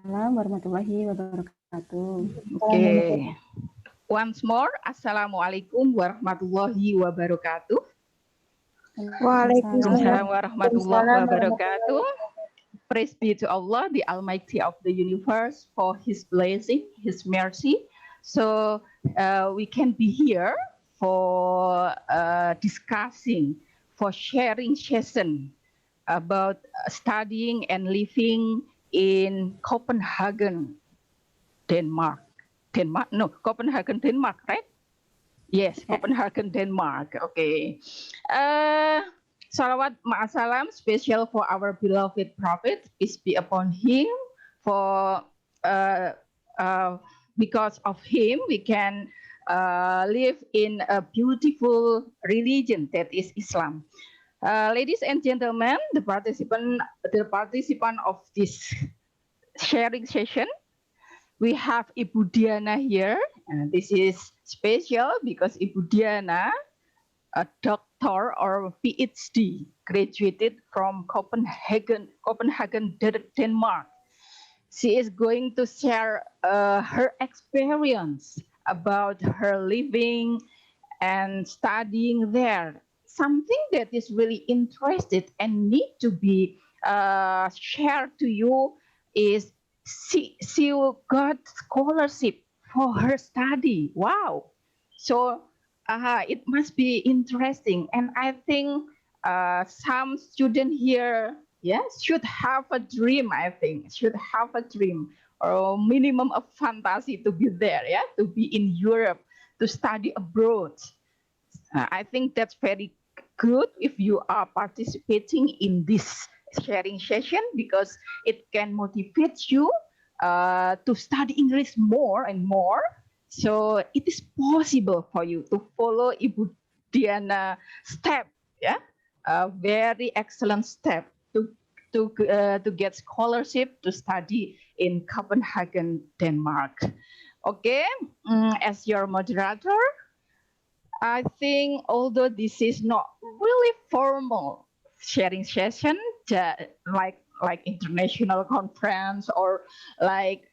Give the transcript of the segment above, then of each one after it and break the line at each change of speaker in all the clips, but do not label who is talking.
Waalaikumsalam warahmatullahi wabarakatuh.
Okay. Once more, Assalamualaikum warahmatullahi wabarakatuh.
Waalaikumsalam
warahmatullahi wabarakatuh. Praise be to Allah, the Almighty of the universe, for His blessing, His mercy. So we can be here for discussing, for sharing session about studying and living in Copenhagen, Denmark. Copenhagen, Denmark, right? Yes, Copenhagen, Denmark. Okay. Salawat ma'asalam special for our beloved Prophet, peace be upon him. For because of him, we can live in a beautiful religion that is Islam. Ladies and gentlemen, the participant of this sharing session, we have Ibu Diana here. This is special because Ibu Diana, a doctor or PhD, graduated from Copenhagen, Denmark. She is going to share her experience about her living and studying there. Something that is really interested and need to be shared to you is she got scholarship for her study. Wow. So it must be interesting. And I think some student here, should have a dream, I think, should have a dream or minimum of fantasy to be there, to be in Europe, to study abroad. I think that's very good if you are participating in this sharing session because it can motivate you to study English more and more. So it is possible for you to follow Ibu Diana step, a very excellent step to get scholarship to study in Copenhagen, Denmark. Okay, as your moderator, I think although this is not really formal sharing session, like international conference or like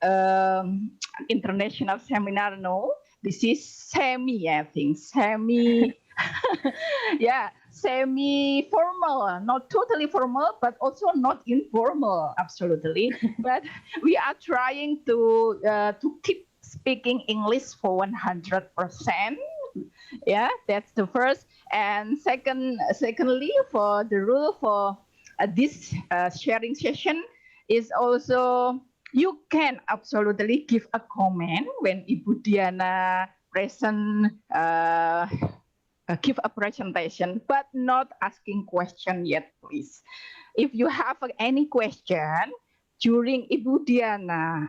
international seminar, no, this is semi, I think, semi, semi formal, not totally formal, but also not informal, absolutely. But we are trying to keep speaking English for 100%. Yeah, that's the first. And secondly, for the rule for this sharing session is also you can absolutely give a comment when Ibu Diana give a presentation, but not asking question yet, please. If you have any question during Ibu Diana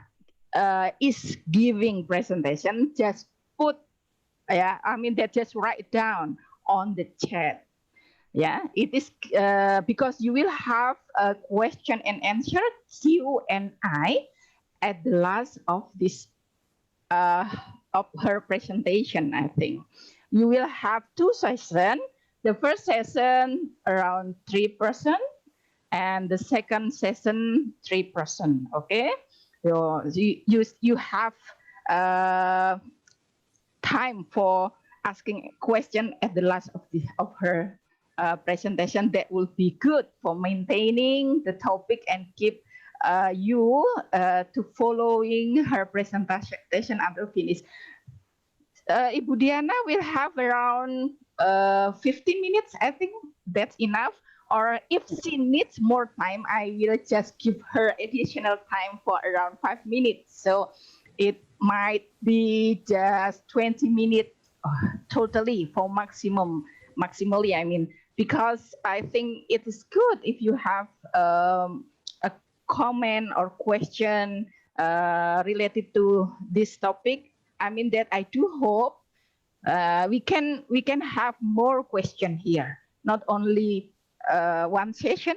is giving presentation, just put just write down on the chat. Yeah, it is because you will have a question and answer Q&A at the last of this of her presentation. I think you will have two sessions. The first session around 3%, and the second session 3%. Okay, so you have time for asking a question at the last of her presentation. That will be good for maintaining the topic and keep you to following her presentation until finish. Ibu Diana will have around 15 minutes. I think that's enough. Or if she needs more time, I will just give her additional time for around 5 minutes. So it might be just 20 minutes totally for maximally, I mean, because I think it is good if you have a comment or question related to this topic. I mean that I do hope we can have more question here, not only one session,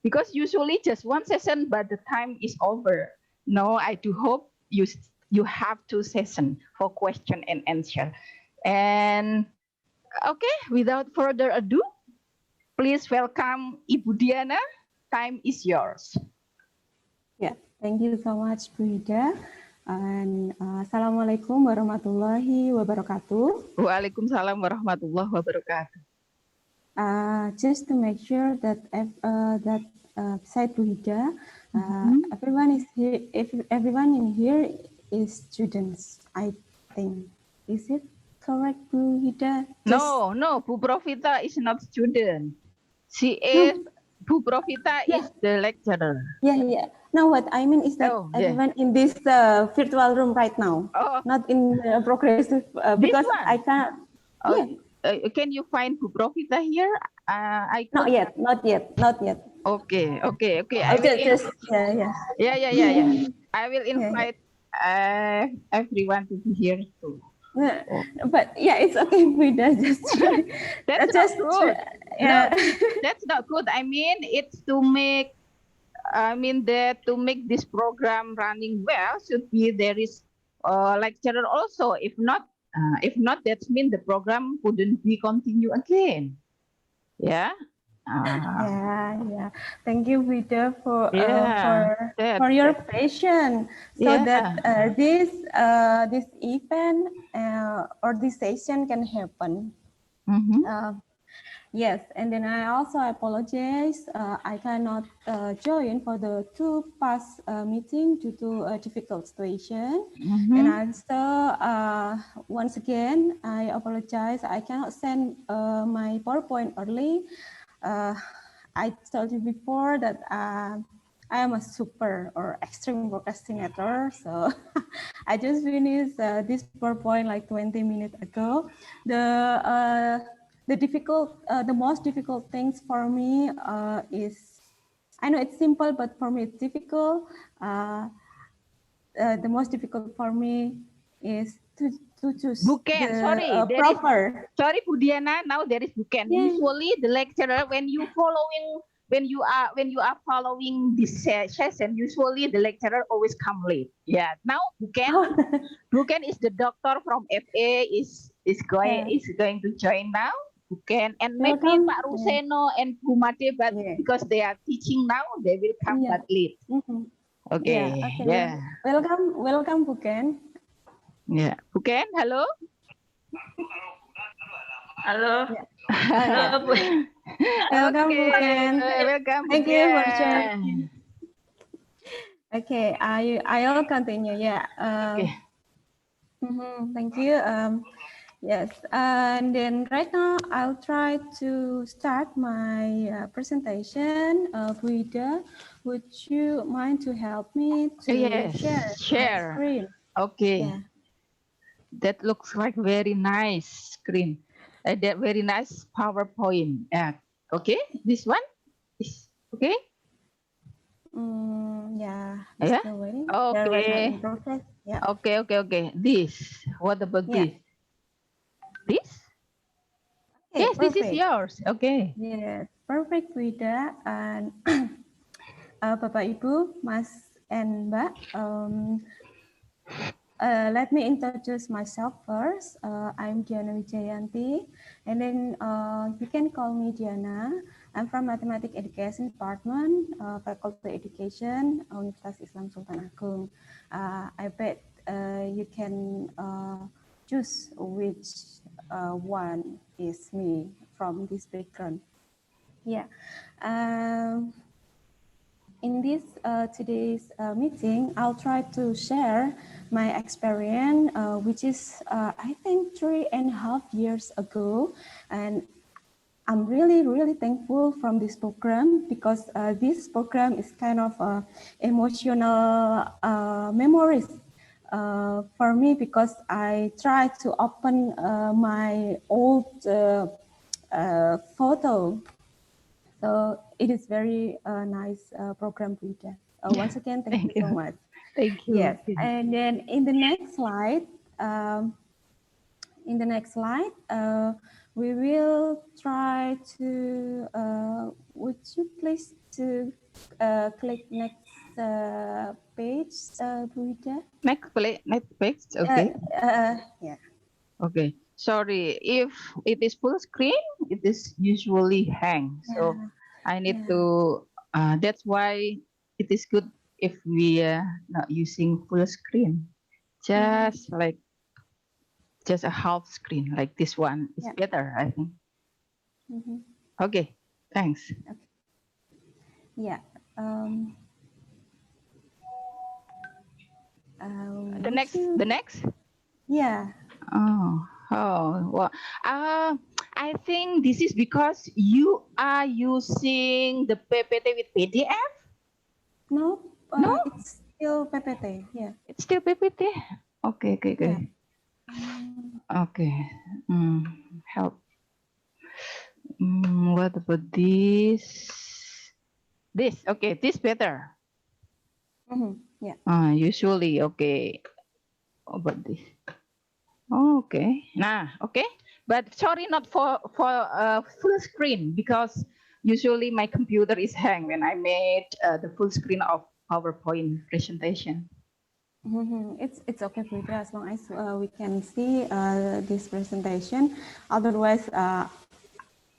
because usually just one session, but the time is over. No, I do hope you have two sessions for question and answer. And okay, without further ado, please welcome Ibu Diana. Time is yours.
Ya, Thank you so much, Bu Hida. And Assalamualaikum warahmatullahi wabarakatuh.
Waalaikumsalam warahmatullahi wabarakatuh.
Just to make sure that beside Bu Hida, everyone is here. If everyone in here is students, I think. Is it correct, Bu Hida?
No, Bu Profita is not student. She
No.
is Bu Profita is the lecturer.
Yeah. No, what I mean is that everyone in this virtual room right now, not in progressive, because I can't.
Can you find Bu Profita here?
Not yet.
Okay.
I will
Yeah. I will invite everyone to be here too.
But yeah, it's okay.
That's not good. No, that's not good. I mean, it's to make. To make this program running well, should be there is a lecturer also. If not, that means the program couldn't be continue again. Yeah.
Yeah. Thank you, Vida, for your patience, so that this event or this session can happen. Yes, and then I also apologize. I cannot join for the two past meeting due to a difficult situation. And also, once again, I apologize. I cannot send my PowerPoint early. I told you before that I am a super or extreme procrastinator. So I just finished this PowerPoint like 20 minutes ago. The most difficult things for me is, I know it's simple, but for me it's difficult. The most difficult for me is to choose proper.
Sorry, Budiana. Now there is Buken. Yeah. Usually the lecturer, when you are following this session, usually the lecturer always come late. Yeah. Now Buken is the doctor from FA is going to join now. Buken and maybe Pak Ruseno and Bu Made, but because they are teaching now, they will come that late. Okay. Yeah.
Welcome, Buken.
Yeah, Buken, hello.
Halo.
Welcome, Buken.
Welcome.
Thank you for sharing. Okay, I'll continue. Yeah. Thank you. Yes, and then right now I'll try to start my presentation. Vida, would you mind to help me to share my screen?
Okay. Yeah. That looks like very nice screen. That very nice PowerPoint. Okay, this one is okay.
Yeah.
Still waiting. Okay. Yeah. Okay. This. What about this? This? Okay, yes, perfect. This is yours. Okay.
Yes, perfect, Vida. And Bapak Ibu, Mas and Mbak, let me introduce myself first. I'm Diana Wijayanti, and then you can call me Diana. I'm from Mathematics Education Department, Faculty Education, Universitas Islam Sultan Agung. I bet you can choose which one is me from this background. Yeah. In this today's meeting, I'll try to share my experience, which is I think 3.5 years ago, and I'm really thankful from this program, because this program is kind of emotional memories for me, because I try to open my old photo. So it is very nice program, Vida. Once again, thank you so much.
Thank you.
Yes, and then in the next slide, we will try to. Would you please to click next page, Vida?
Next page. Okay.
Yeah.
Okay. Sorry, if it is full screen, it is usually hang. So I need to. That's why it is good if we are not using full screen, just like just a half screen, like this one is better, I think. Okay, thanks.
Okay. Yeah.
The next.
Yeah.
Well, I think this is because you are using the PPT with PDF.
No,
No,
it's still PPT. Yeah.
it's still PPT. Okay.
Yeah.
Okay. Help. What about this? Okay, this better.
Yeah.
Usually, okay. How about this? Okay. Okay. But sorry, not for full screen, because usually my computer is hang when I made the full screen of PowerPoint presentation.
It's okay, Prita, as long as we can see this presentation. Otherwise,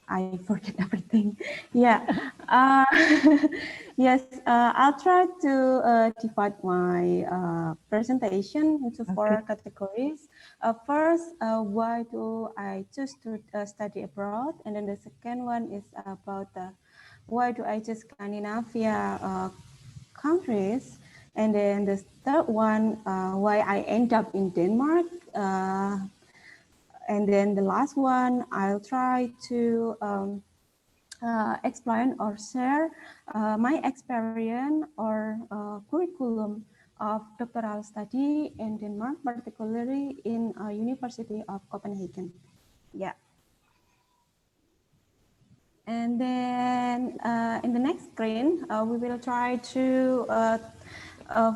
I forget everything. Yeah. Yes, I'll try to divide my presentation into four categories. First, why do I choose to study abroad? And then the second one is about why do I choose Scandinavia countries? And then the third one, why I end up in Denmark. And then the last one, I'll try to explain or share my experience or curriculum of doctoral study in Denmark, particularly in University of Copenhagen. Yeah. And then in the next screen, we will try to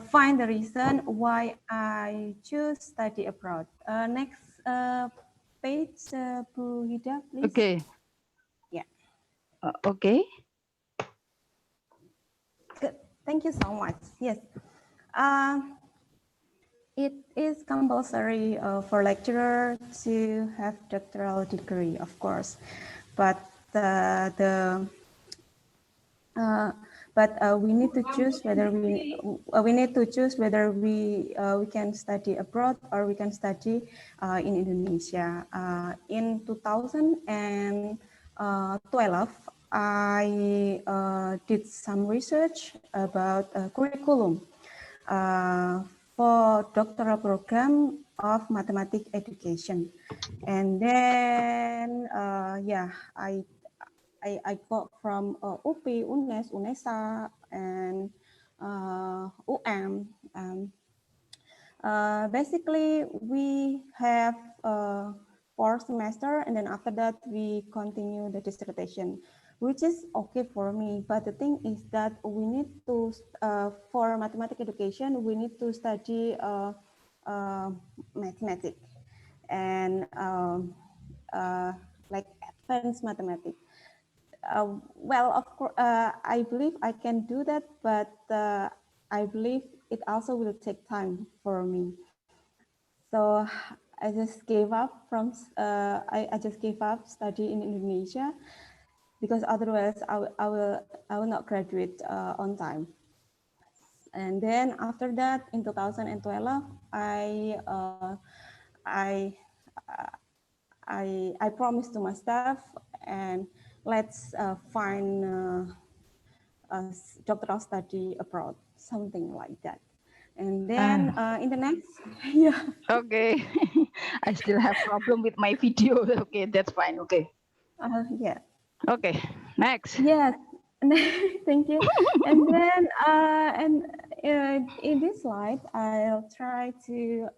find the reason why I choose study abroad. Next page, Bu Hida, please.
Okay.
Yeah.
Okay.
Good. Thank you so much. Yes. It is compulsory for lecturer to have doctoral degree, of course, but we need to choose whether we can study abroad or we can study in Indonesia. In 2012, I did some research about curriculum for doctoral program of mathematics education, and then I got from UPI, UNES, UNESA, and UM. Basically, we have 4 semesters, and then after that, we continue the dissertation, which is okay for me. But the thing is that we need to, for mathematics education, we need to study mathematics and like advanced mathematics. Well, of course, I believe I can do that, but I believe it also will take time for me. So I just gave up from I just gave up study in Indonesia because otherwise I will not graduate on time. And then after that, in 2012, I I promised to myself, and let's find a doctoral study abroad, something like that. And then in the next, yeah.
Okay. I still have problem with my video. Okay, that's fine. Okay.
Yeah.
Okay, next.
Yes. Thank you. And then in this slide, I'll try to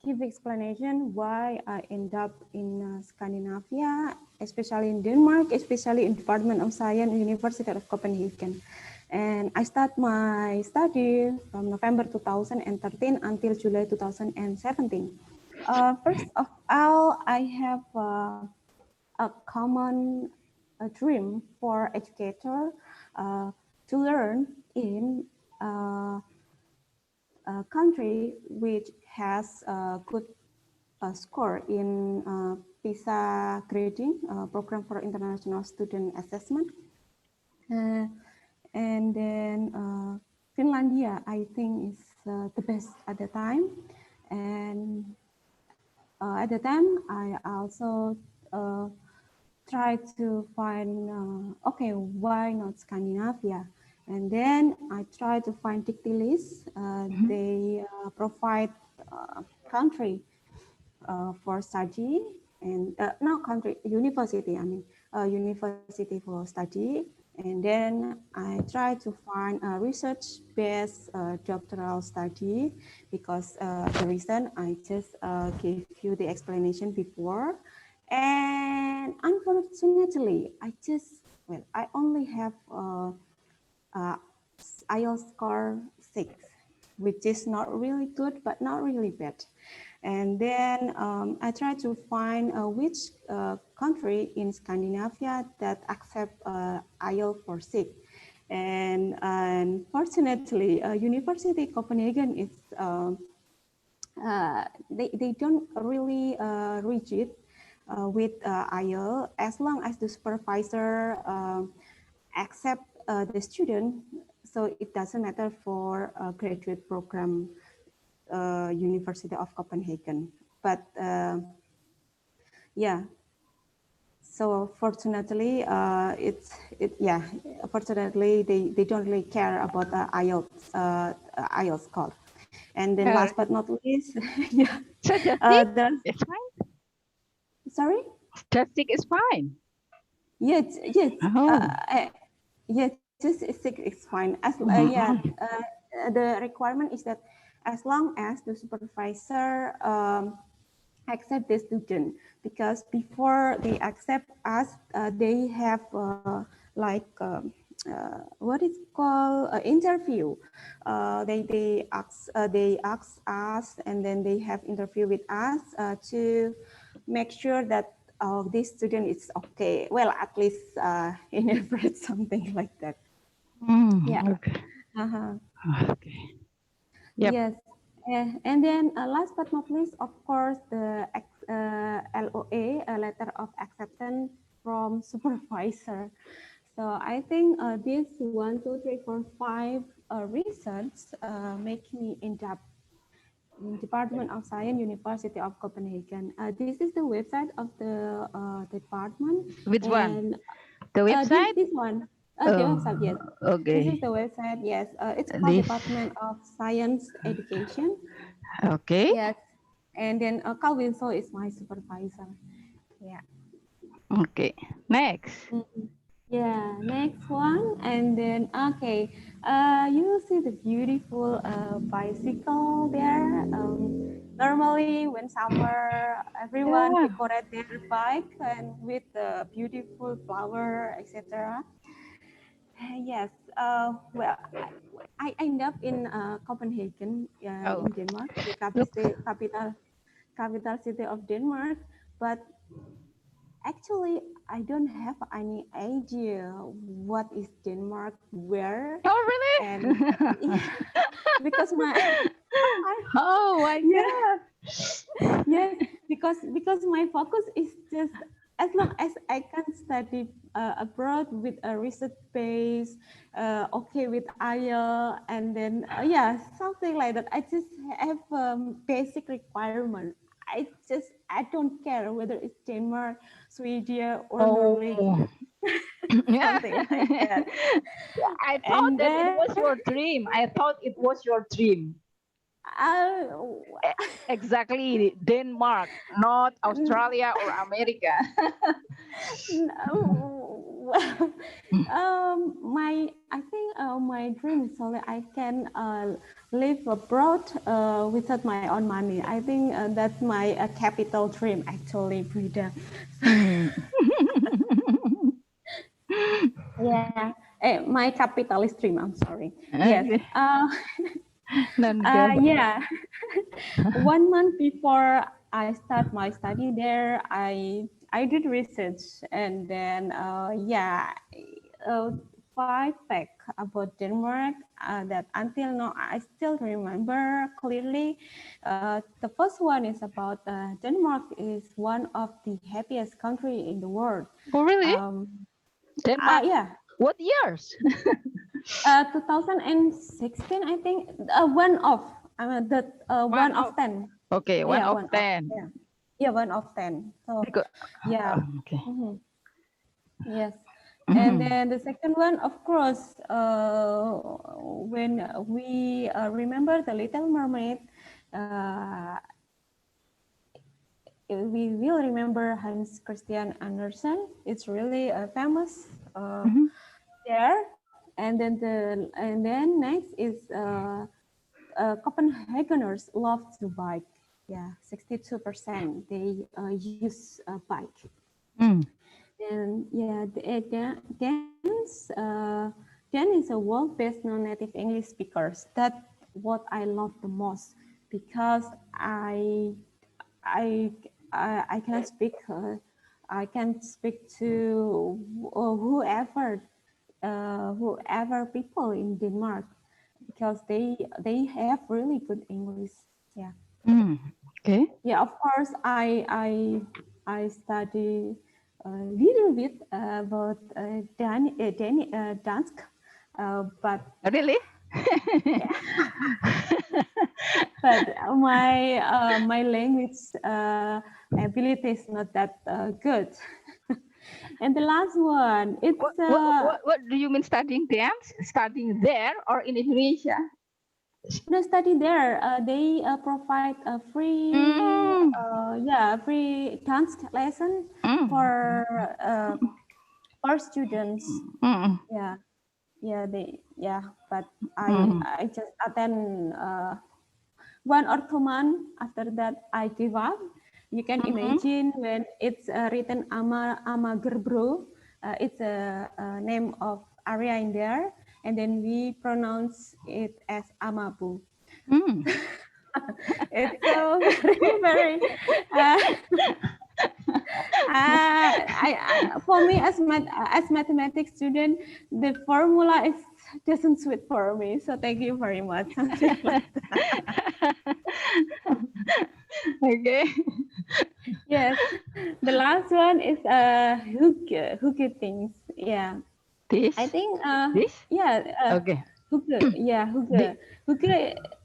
give explanation why I end up in Scandinavia, especially in Denmark, especially in Department of Science, University of Copenhagen. And I start my study from November 2013 until July 2017. First of all, I have a common dream for educator to learn in a country which has a good score in PISA grading, program for international student assessment. And then Finlandia, I think, is the best at the time. And at the time, I also try to find, okay, why not Scandinavia? And then I try to find dictylist. They provide country for study and not country, university, I mean, university for study. And then I try to find a research-based doctoral study because the reason I just gave you the explanation before. And unfortunately, I only have IELTS score 6, which is not really good, but not really bad. And then I try to find which country in Scandinavia that accept IELTS for 6. And fortunately, University Copenhagen is they don't really rigid with IELTS as long as the supervisor accept the student. So it doesn't matter for a graduate program, University of Copenhagen. But yeah, so fortunately, fortunately they don't really care about the IELTS score. And then last but not least, yeah,
It's fine.
sorry.
Statistic is fine.
Yes, yes,
Oh.
yes. Just it's fine. The requirement is that as long as the supervisor accept the student, because before they accept us, they have what is called interview. They ask us, and then they have interview with us to make sure that this student is okay. Well, at least in average, something like that. Yeah.
Okay. Okay. Yep.
Yes. And then last but not least, of course, the LOA, a letter of acceptance from supervisor. So I think this 1, 2, 3, 4, 5 research make me end up in Department of Science, University of Copenhagen. This is the website of the department.
Which one?
And
The website?
this one, the
Oh,
website, yes. This is
okay.
the website, yes. It's called
This.
Department of Science Education.
Okay.
Yes. And then Carl Winslow is my supervisor. Yeah.
Okay. Next.
Yeah, next one. And then, okay, you see the beautiful bicycle there. Normally, when summer, everyone
Yeah.
decorate their bike and with the beautiful flower, etc. Yes. Well, I end up in Copenhagen,
Oh,
in Denmark, the
look.
capital city of Denmark. But actually, I don't have any idea what is Denmark where,
Oh, really?
and because
Oh my
yeah,
God.
yes, because my focus is just as long as I can study abroad with a research base, okay with IELTS, and then yeah, something like that. I just have basic requirement. I don't care whether it's Denmark, Sweden, or Norway,
Oh. Yeah.
something like that.
I thought
And
that it
then
was your dream. I thought it was your dream.
uh,
Exactly, Denmark, not Australia or America.
no, I think my dream is only I can live abroad without my own money. I think that's my capital dream actually, Frida. Yeah, my capitalist dream. I'm sorry. Yes.
Okay. Go.
Yeah. 1 month before I start my study there, I did research, and then yeah, 5 facts about Denmark that until now I still remember clearly. The first one is about Denmark is one of the happiest country in the world.
Oh, really? Denmark
Yeah.
What years?
2016, I think. One of,
One
one
of.
of 10.
Okay, one
Yeah,
of
one of,
10.
yeah. Yeah, one of 10. So,
Because,
yeah.
okay.
Yes. And then the second one, of course, when we remember the Little Mermaid, we will remember Hans Christian Andersen. It's really famous there. And then next is Copenhageners love to bike. Yeah, 62% they use a bike. And yeah, Dan is a world-based non-native English speakers. That's what I love the most because I I can speak to whoever people in Denmark because they have really good English. Yeah.
Okay.
Yeah, of course, I study a little bit about Dansk, but
Really?
yeah, but my language ability is not that good. And the last one, it's
What do you mean studying dance? Studying there or in Indonesia?
no study there. They provide a free dance lesson for students. Yeah, but I just attend 1 or 2 months. After that, I give up. You can imagine when it's written Ama Gerbro. It's a name of area in there, and then we pronounce it as Amabu. It's so very for me as mathematics student, the formula is doesn't suit for me. So thank you very much. Something like that.
Okay.
Yes, the last one is hook things. Yeah,
This.
I think
This.
yeah
Okay.
hook yeah hook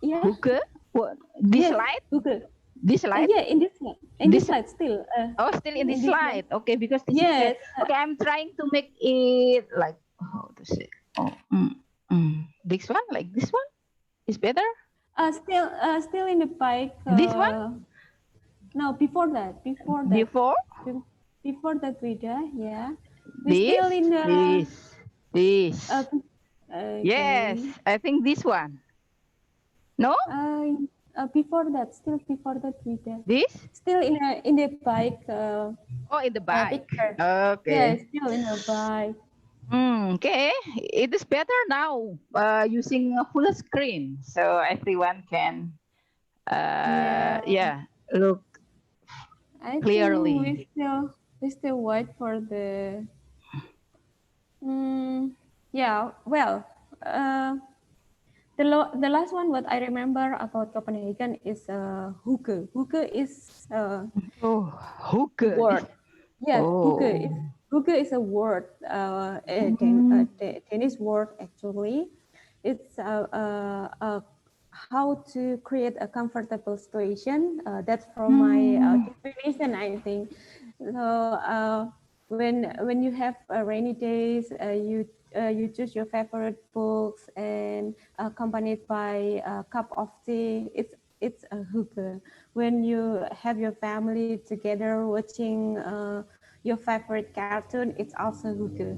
yeah
Hookah? What? This
yes
slide?
hook
This slide?
yeah in this slide still
Oh, still in this
in this
slide. Okay, because this is
yes
okay. I'm trying to make it like how to say. Oh, this one, like this one, is better.
still in the bike.
This one
No, before that,
before
before that video, yeah, we
this,
still in the
this. Yes,
okay.
I think this one. No,
Before that, still before that video,
this.
still in the bike
Oh, in the bike.
picture. Yeah,
Okay.
still in the bike.
Okay, it is better now using a full screen, so everyone can,
Yeah,
look
I think
clearly.
we still wait for the. Yeah, well, the last one what I remember about Copenhagen is hookah. Hookah is
Oh, hookah.
word. Yes,
Oh.
hookah is a word, tennis word actually. It's how to create a comfortable situation. That's from my definition, I think. So when you have rainy days, you choose your favorite books and accompanied by a cup of tea. It's a hookah. When you have your family together watching your favorite cartoon, it's also hookah.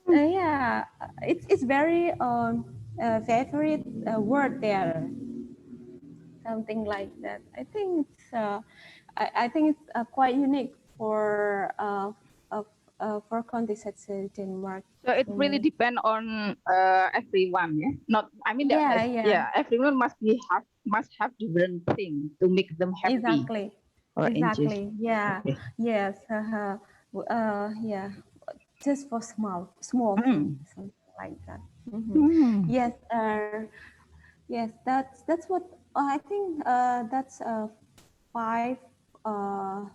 So yeah, it's very favorite word there, something like that. I think I think it's quite unique for county such as Denmark
So it
for
really
me.
depend on everyone, yeah. Not, I mean,
Yeah,
everyone must have different thing to make them happy
exactly,
or enjoy.
exactly. Yeah,
Okay.
yes, yeah. Just for small things, something like that. Yes, yes, that's what I think. That's five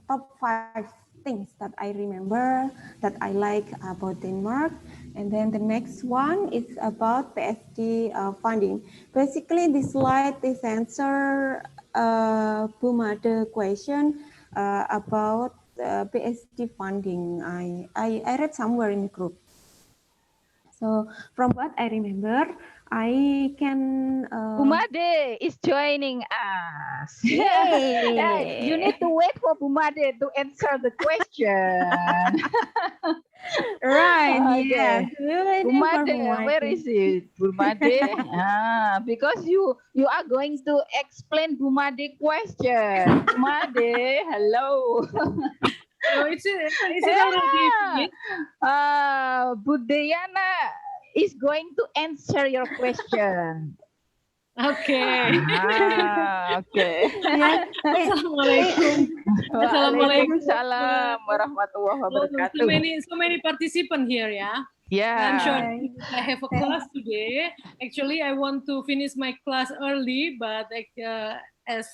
top five things that I remember that I like about Denmark. And then the next one is about PhD funding. Basically, this slide is answer Bumade question about PhD funding. I read somewhere in the group. So from what I remember, I can...
Bumade is joining us.
Yay!
You need to wait for Bumade to answer the question.
Right,
Okay.
yes.
Bumade, where is it? Bumade? Because you are going to explain Bumade question. Bumade, hello.
So is it already finished?
Budayana is going to answer your question.
Okay.
Okay.
Yeah.
Assalamualaikum.
Waalaikumsalam warahmatullahi wabarakatuh.
So many participants here, yeah. I'm sure I have a class today. Actually, I want to finish my class early, but as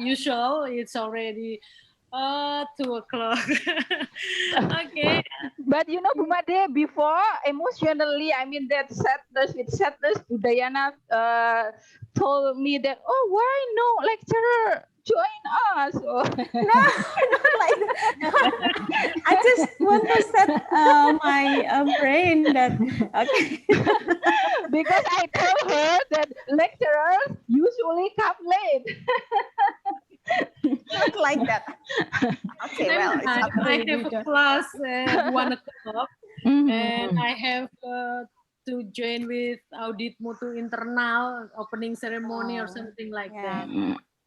usual, it's already 2 o'clock. Okay.
But you know, Bumade, before emotionally, I mean that sadness, Budayana told me that, oh, why no lecturer join us? Oh.
No, not like that. I just want to set my brain that, okay.
Because I told her that lecturers usually come late.
Not like that. Okay, well, it's up to
I
you,
have a
John.
class at 1 o'clock, and I have to join with audit mutu internal opening ceremony or something like that.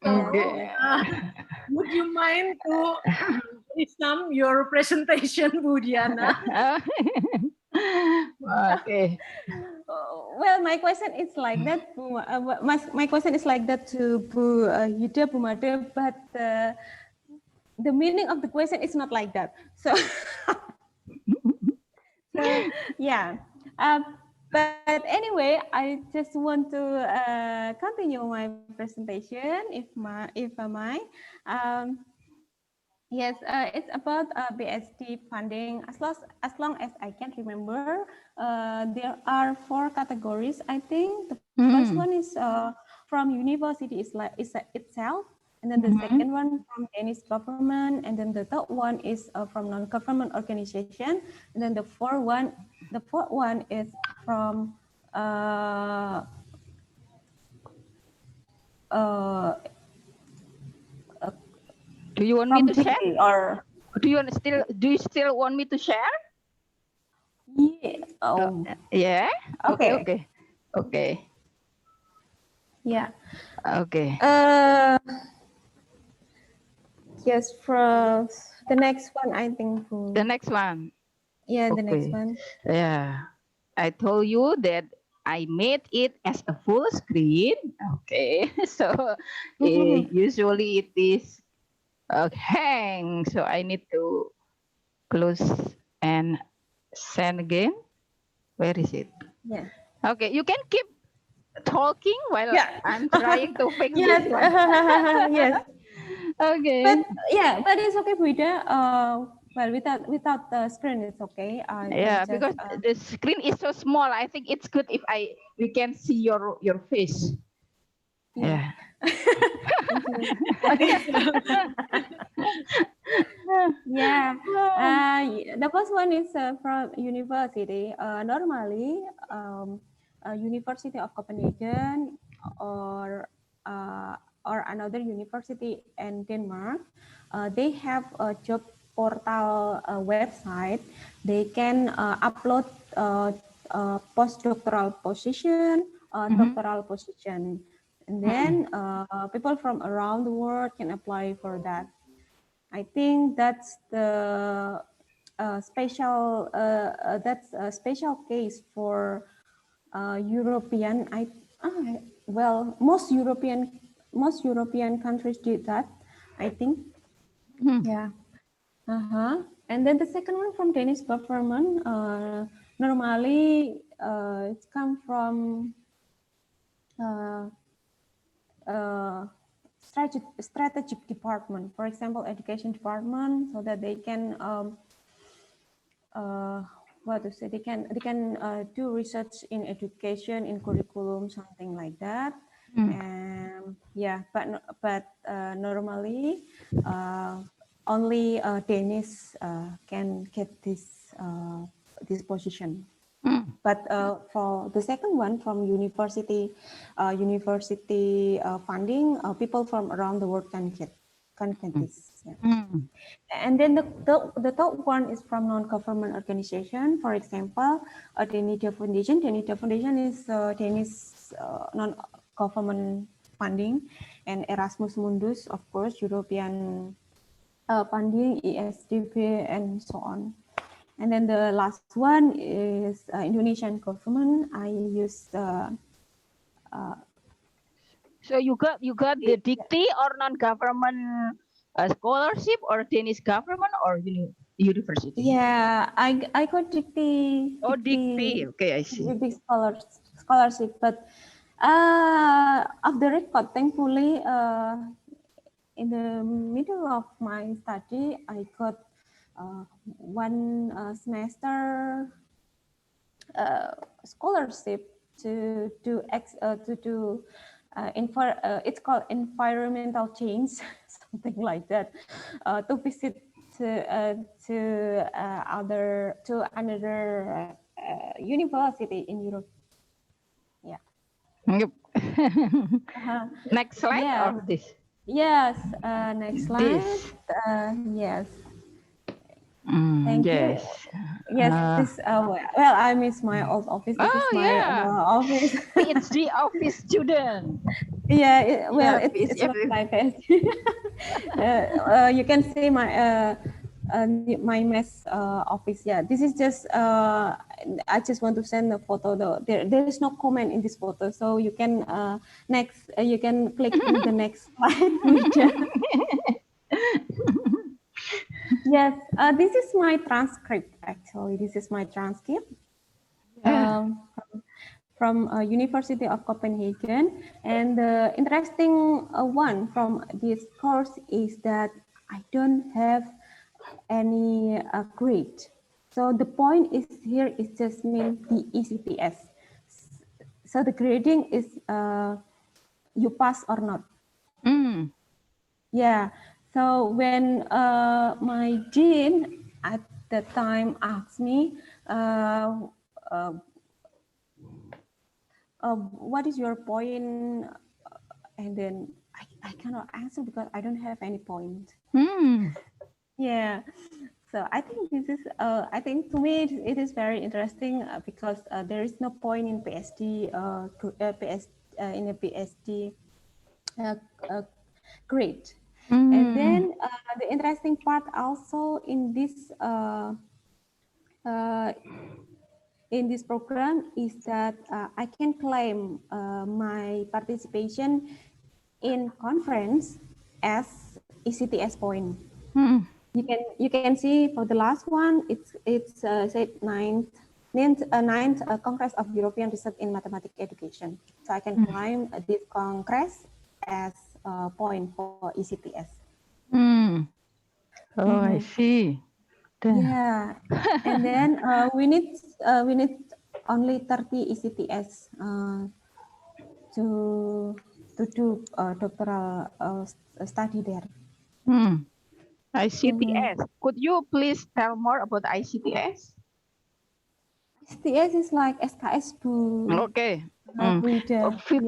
Okay.
Would you mind to sum your presentation, Bu Diana?
Okay.
Well, my question is like that. My question is like that to Bu Hida, Bumade, but the meaning of the question is not like that. So, yeah. But anyway, I just want to continue my presentation, if I might. Yes, it's about BSD funding. As long as I can remember, there are 4 categories. I think the first one is from university itself, and then the second one from Danish government, and then the third one is from non-government organization, and then the fourth one is from
do you want me to share,
or
do you still want me to share?
Yeah. Oh.
Yeah.
Okay.
Okay.
Yeah.
Okay.
Yes, for the next one, I think.
The next one.
Yeah, the next one.
Yeah. I told you that I made it as a full screen. Okay. So usually it is hang. So I need to close and send again. Where is it?
Yeah.
Okay. You can keep talking while I'm trying to fix
yes.
this one.
Yes.
Okay.
But it's okay, Buddha. Well, without the screen, it's okay.
Because the screen is so small. I think it's good if we can see your face. Yeah.
Yeah. The first one is from university. Normally, University of Copenhagen or another university in Denmark, they have a job portal website. They can upload postdoctoral position, doctoral position, and then people from around the world can apply for that. I think that's the special case for European. Most European countries did that, I think. Yeah. And then the second one from Danish government. Normally, it's come from strategic department, for example, education department, so that they can what to say, they can do research in education, in curriculum, something like that. And yeah, but normally only Danish can get this position. But for the second one, from university funding, people from around the world can get this. Yeah. And then the third one is from non-government organization. For example, a Danish Foundation. Danish Foundation is Danish non-government funding, and Erasmus Mundus, of course, European funding, ESDP, and so on. And then the last one is Indonesian government. I use
so you got the dictee or non-government scholarship, or Danish government, or university?
Yeah, I got dictee.
Oh, dictee. Okay, I see.
Dictee scholarship, but off the record, thankfully, in the middle of my study, I got one semester scholarship to do it's called environmental change, something like that, to visit to another university in Europe. Yeah.
Yep. Next slide.
Yeah.
Or this?
Yes. Next slide. Yes. Thank
yes.
you. Yes, this. Well, I miss my old office. This is my office.
PhD office student.
Yeah. It's not my PhD. You can see my my mess office. Yeah, this is just. I just want to send a photo. Though there is no comment in this photo, so you can next. You can click in the next slide. Yes, this is my transcript. Actually, this is my transcript from University of Copenhagen. And the interesting one from this course is that I don't have any grade. So the point is here is just mean the ECTS. So the grading is you pass or not. Yeah. So when my dean at the time asked me, what is your point? And then I cannot answer because I don't have any point. Yeah. So I think this is, I think to me it is very interesting because there is no point in PhD, in a PhD grade. And then the interesting part also in this program is that I can claim my participation in conference as ECTS point. You can see for the last one, it's said ninth Congress of European Research in Mathematics Education. So I can claim this congress as a point for ECTS.
Oh, I see.
Yeah, and then we need only 30 ECTS to do doctoral study there.
ICTS. Could you please tell more about ICTS?
ICTS is like SKS2.
Okay.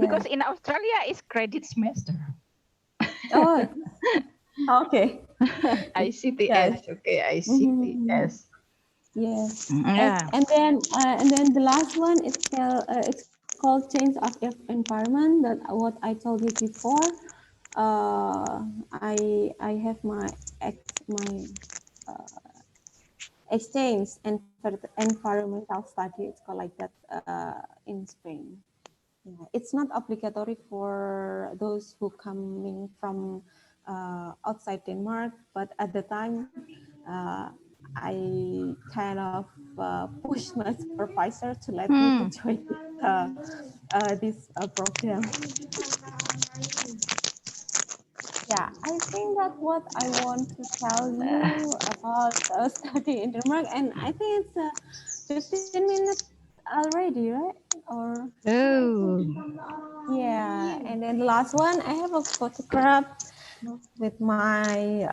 Because in Australia it's credit semester.
Oh, okay.
ICTS. Okay, ICTS.
Yes.
Yeah.
And then the last one is it's called change of environment. That what I told you before. I have my exchange and environmental study. It's called like that in Spain. Yeah. It's not obligatory for those who coming from outside Denmark, but at the time I kind of pushed my supervisor to let me to join this program. Yeah, I think that's what I want to tell you about study in Denmark, and I think it's 15 minutes already, right? Or yeah, and then the last one, I have a photograph with my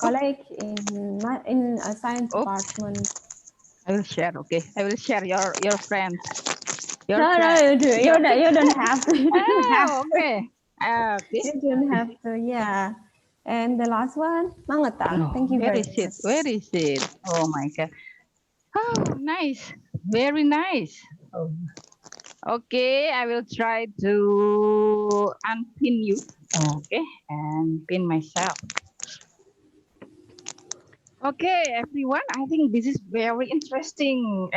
colleague in a science department.
I will share. Okay, I will share your friends.
No, you don't have to. You don't have to.
Okay.
You don't have to. Yeah. And the last one, Mangata. Thank you very much.
Where is it? Oh my God. Oh, nice. Very nice. Oh. Okay, I will try to unpin you. Okay, and pin myself. Okay, everyone. I think this is very interesting.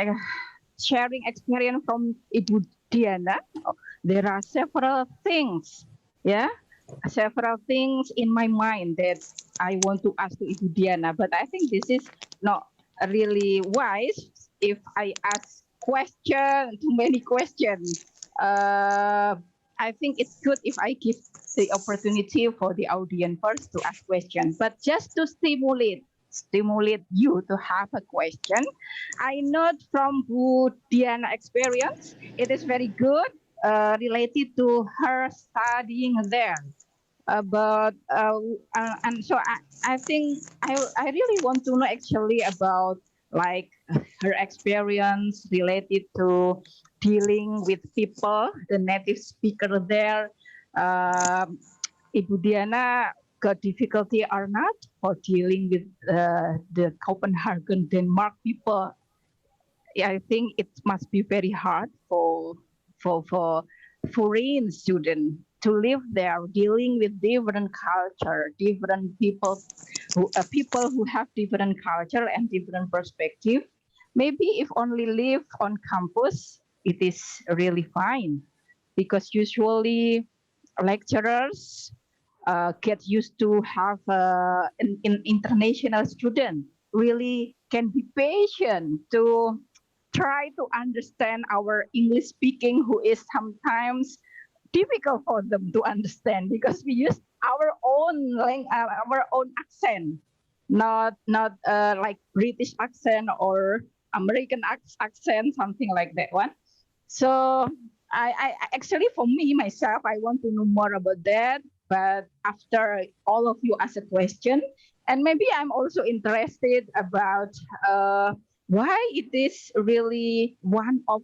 Sharing experience from Ibu Diana. There are several things. Yeah. Several things in my mind that I want to ask to Ibu Diana, but I think this is not really wise if I ask too many questions. I think it's good if I give the opportunity for the audience first to ask questions, but just to stimulate you to have a question. I know from Bu Diana experience, it is very good related to her studying there. And so I think I really want to know actually about like her experience related to dealing with people, the native speaker there. Ibu Diana got difficulty or not for dealing with the Copenhagen, Denmark people. Yeah, I think it must be very hard for foreign students to live there, dealing with different culture, different people who have different culture and different perspective. Maybe if only live on campus, it is really fine, because usually lecturers get used to have an international student really can be patient to try to understand our English speaking, who is sometimes difficult for them to understand because we use our own accent, not like British accent or American accent, something like that one. So I actually, for me myself, I want to know more about that. But after all of you ask a question, and maybe I'm also interested about why it is really one of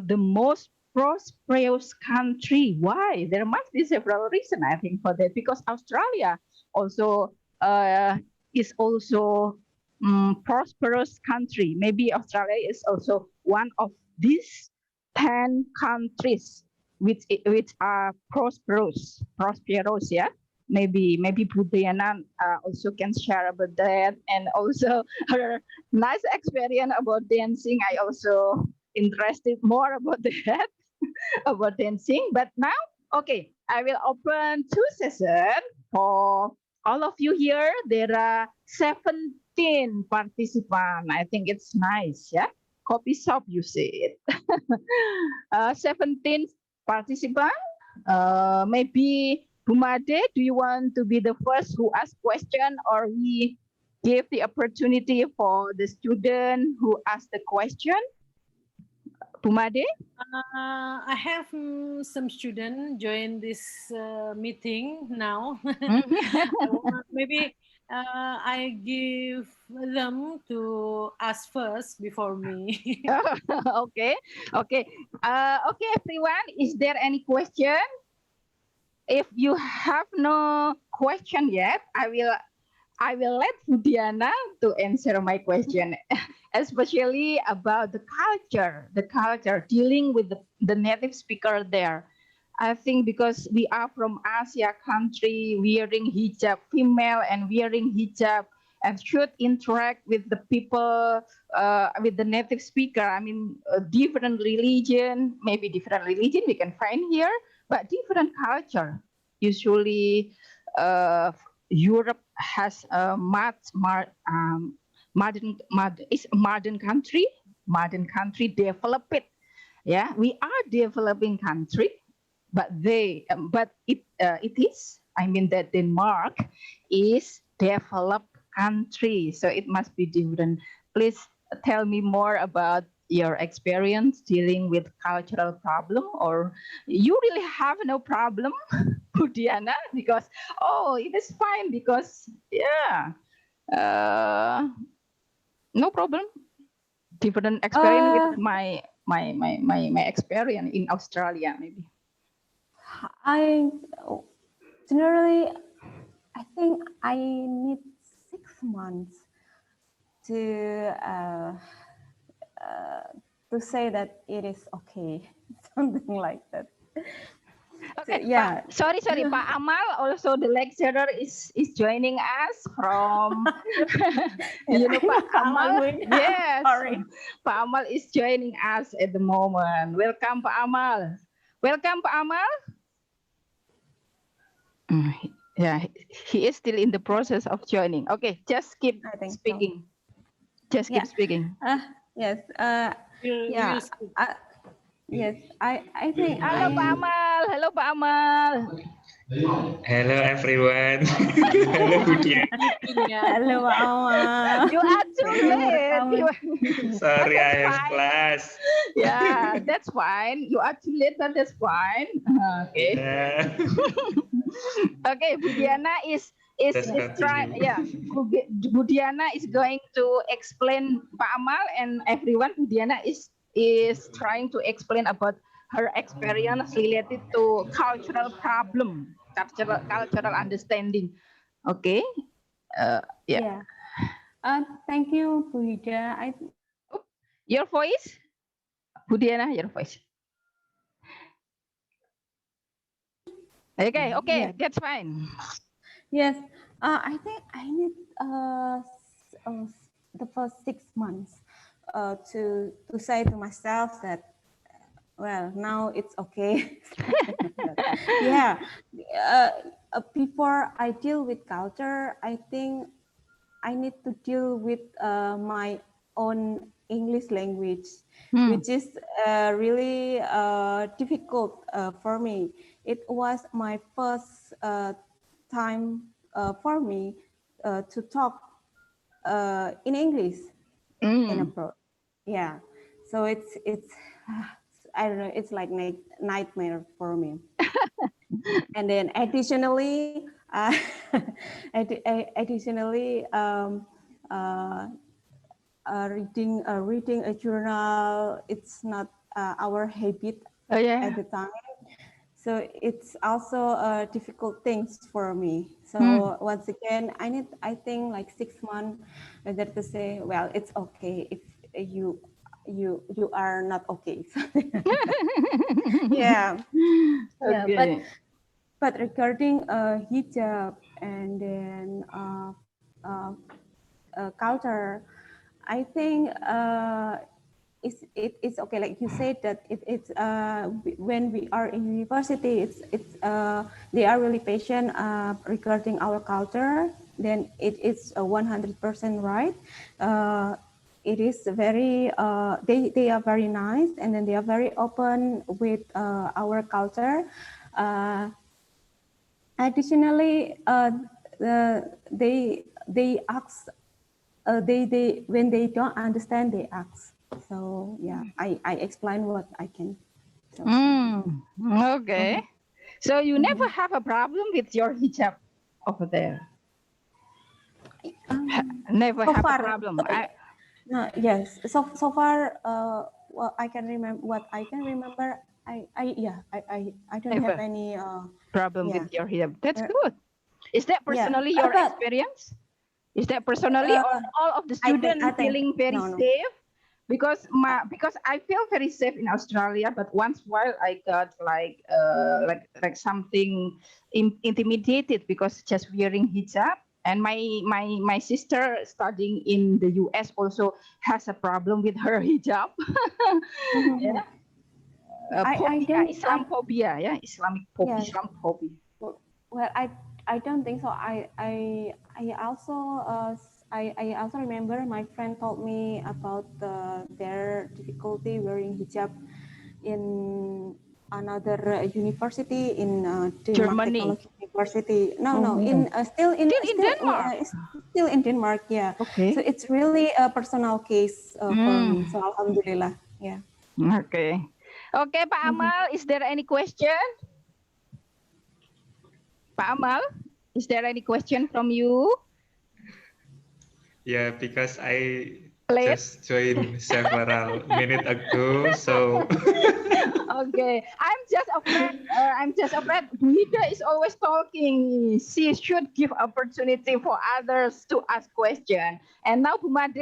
the most prosperous country. Why? There must be several reasons, I think, for that. Because Australia also is also prosperous country. Maybe Australia is also one of these 10 countries which are prosperous. Yeah. Maybe Budayana also can share about that, and also her nice experience about dancing. I also interested more about that, about dancing. But now, okay, I will open 2 sessions for all of you here. There are 17 participants. I think it's nice, yeah. Coffee shop, you see it. 17 participants. Maybe Bumade, do you want to be the first who ask question, or we give the opportunity for the student who asked the question? Bumade?
I have some students join this meeting now. Maybe I give them to ask first before me.
Okay. Okay, everyone, is there any question? If you have no question yet, I will let Diana to answer my question, especially about the culture dealing with the native speaker there. I think because we are from Asia country, wearing hijab, female and wearing hijab, and should interact with the people, with the native speaker. I mean, different religion, maybe different religion we can find here, but different culture. Usually, Europe has a modern country developed. Yeah, we are developing country, but it is I mean that Denmark is developed country, so it must be different. Please tell me more about your experience dealing with cultural problem, or you really have no problem, Budiana, because it is fine because no problem. Different experience with my experience in Australia, maybe.
I generally, I think I need 6 months to say that it is okay, something like that.
Okay,
so, yeah.
Sorry, Pak Amal, also the lecturer is joining us from, Pak Amal. Yes,
sorry.
Pak Amal is joining us at the moment. Welcome, Pak Amal. Welcome, Pak Amal. Yeah, he is still in the process of joining. Okay, just keep speaking. So. Just keep speaking.
Yes. Yes. I think.
Halo, Pak Amal. Hello, Pak Amal.
Hello, everyone. Hello, Budia.
Hello, Pak Amal.
You are too late.
Sorry, I have class.
Yeah, that's fine. You are too late, but that's fine. Okay. Okay, Budiana is trying. Yeah, Budiana is going to explain Pak Amal and everyone. Budiana is trying to explain about her experience related to cultural problem, cultural understanding. Okay. Yeah.
Thank you, Budia.
Your voice, Budiana, your voice. Okay,
Yeah.
that's fine.
Yes, I think I need the first 6 months to say to myself that, well, now it's okay. Yeah. Before I deal with culture, I think I need to deal with my own English language, which is really difficult for me. It was my first time for me to talk in English in abroad. Yeah, so it's I don't know, it's like nightmare for me. And then additionally, reading a journal, it's not our habit at the time. So it's also a difficult things for me. So once again, I think like 6 months whether to say, well, it's okay if you are not okay. Yeah.
Okay.
Yeah, but regarding hijab and then culture, I think it's okay. Like you said that it's when we are in university, they are really patient regarding our culture. Then it is 100% right. It is very they are very nice, and then they are very open with our culture. Additionally, they ask they when they don't understand, they ask. So yeah, I explain what I can. So,
okay. So you never have a problem with your hijab over there? Never
so
have
far,
a problem.
No, yes. So far, well, I can remember what I can remember. I don't
Never
have any
problem with your hijab. That's good. Is that
Yeah.
personally your experience? Is that personally, or all of the students feeling very safe? Because I feel very safe in Australia, but once while I got like something intimidated because just wearing hijab. And my sister studying in the US also has a problem with her hijab. Yeah. Islamophobia, yeah, Islamophobia.
Well, I don't think so. I also remember my friend told me about their difficulty wearing hijab in another university in Denmark
Germany.
Technology university. No, still in
Denmark.
Still in Denmark. Yeah.
Okay.
So it's really a personal case for me. So alhamdulillah. Yeah.
Okay. Okay, Pak Amal, is there any question? Pak Amal, is there any question from you?
Yeah, because I just joined several minutes ago, so.
Okay, I'm just afraid. Bu Hida is always talking. She should give opportunity for others to ask question. And now, Bu Made,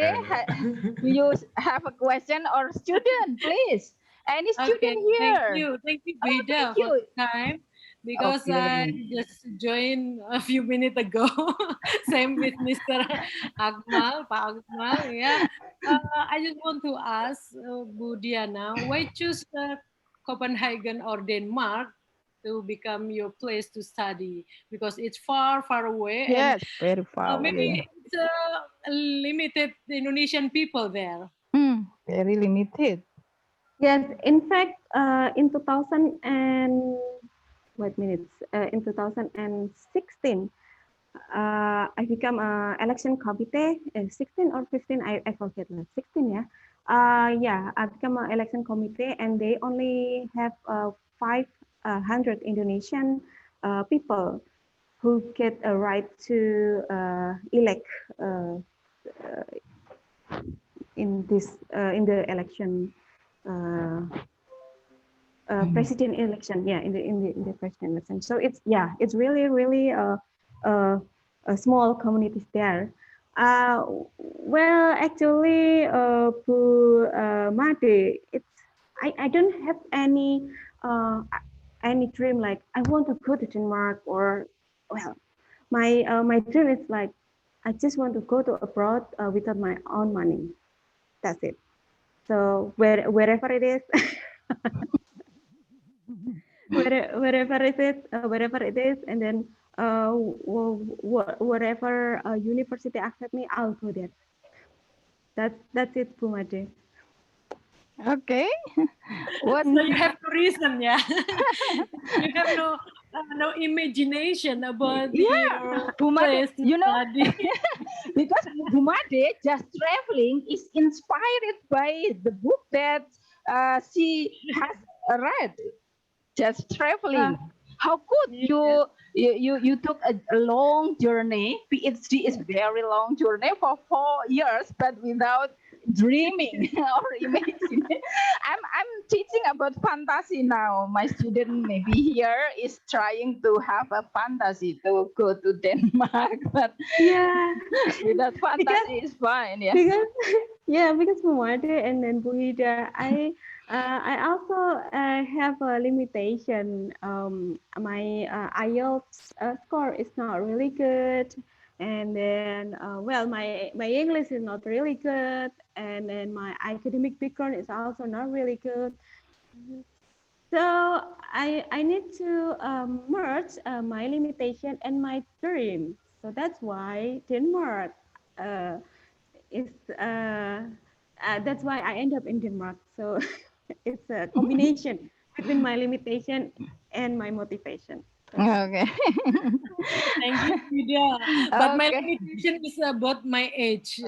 do you have a question or student, please? Any student here?
Thank you, Bu Hida, for the time. Because I just joined a few minutes ago. Same with Mr. Akmal, Pak Akmal. Yeah, I just want to ask Bu Diana, why choose Copenhagen or Denmark to become your place to study? Because it's far, far away.
Yes, very far
maybe
away.
it's limited Indonesian people there.
Very limited.
Yes, in fact, in 2000 and in 2016, I become election committee. 16 or 15, I forget. 16, yeah. I become an election committee, and they only have 500 Indonesian people who get a right to elect in the election. President election, in the president election. So it's really a small communities there. Well, actually, Bu Made, I don't have any dream like I want to go to Denmark, or my dream is like I just want to go to abroad without my own money. That's it. So wherever it is. wherever it is, and then whatever university accept me, I'll go there. That's it, Bu Made.
Okay.
What? So you have no reason, yeah. You have no imagination about
Bu Made, because Bu Made just traveling is inspired by the book that she has read. Just traveling. How could you took a long journey? PhD is very long journey for 4 years, but without dreaming or imagining. I'm teaching about fantasy now. My student maybe here is trying to have a fantasy to go to Denmark, but without fantasy is fine.
Because Bu Made and then Bu Hida, I also have a limitation. My IELTS score is not really good, and then my English is not really good, and then my academic background is also not really good. So I need to merge my limitation and my dream. So that's why Denmark is. That's why I end up in Denmark. So it's a combination between my limitation and my motivation.
Okay.
Thank you, Hida. But my limitation is about my age.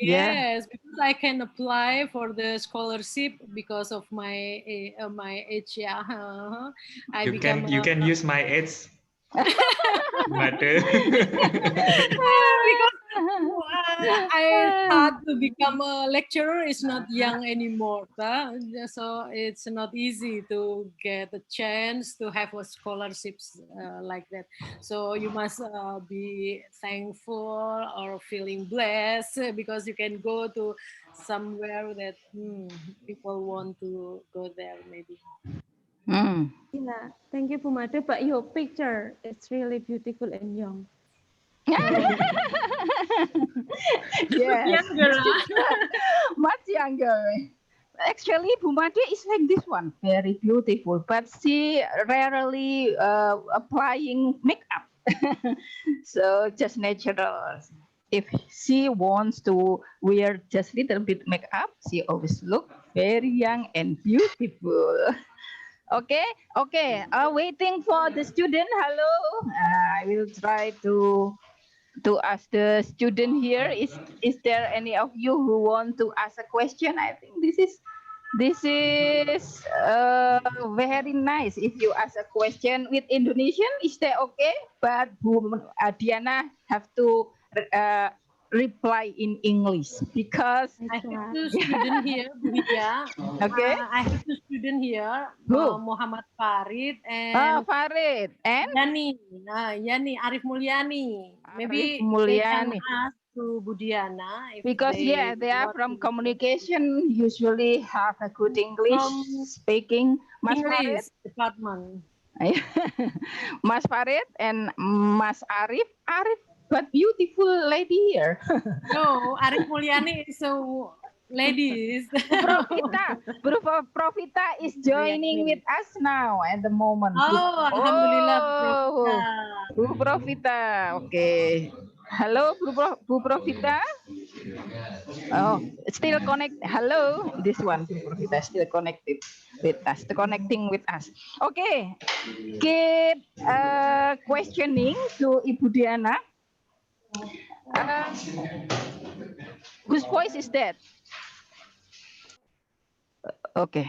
Yes, because I can apply for the scholarship because of my age. Yeah,
You can use my age.
Because I thought to become a lecturer is not young anymore, so it's not easy to get a chance to have a scholarships like that. So you must be thankful or feeling blessed because you can go to somewhere that people want to go there maybe.
Yeah, thank you, Bu Made. But your picture is really beautiful and young.
Yes, younger, much younger. Actually, Bu Made is like this one, very beautiful, but she rarely applying makeup. So just natural. If she wants to wear just little bit makeup, she always look very young and beautiful. Okay, okay. Waiting for the student. Hello. I will try to ask the student here. Is there any of you who want to ask a question? I think this is very nice. If you ask a question with Indonesian, is that okay? But Diana have to reply in English because
I have two students here, Bu Hida.
okay.
I have two students here,
Who?
Muhammad Farid and
Farid and
Yani Arif Mulyani. Maybe
Arif
they can
Mulyani.
ask to Bu Diana if
Because
they
they are
want
from
to
communication, usually have a good English
from
speaking. Mas Farid,
English department.
Mas Farid and Mas Arif. Arif, but beautiful lady here.
No, Arif Mulyani is a ladies.
Profita is joining with us now at the moment.
Oh, Alhamdulillah,
Bu Profita. Okay. Hello, Bu Profita. Oh, still connect. Hello, this one, Bu Profita, still connected with us, connecting with us. Okay, keep questioning to Ibu Diana. Whose voice is that? Okay,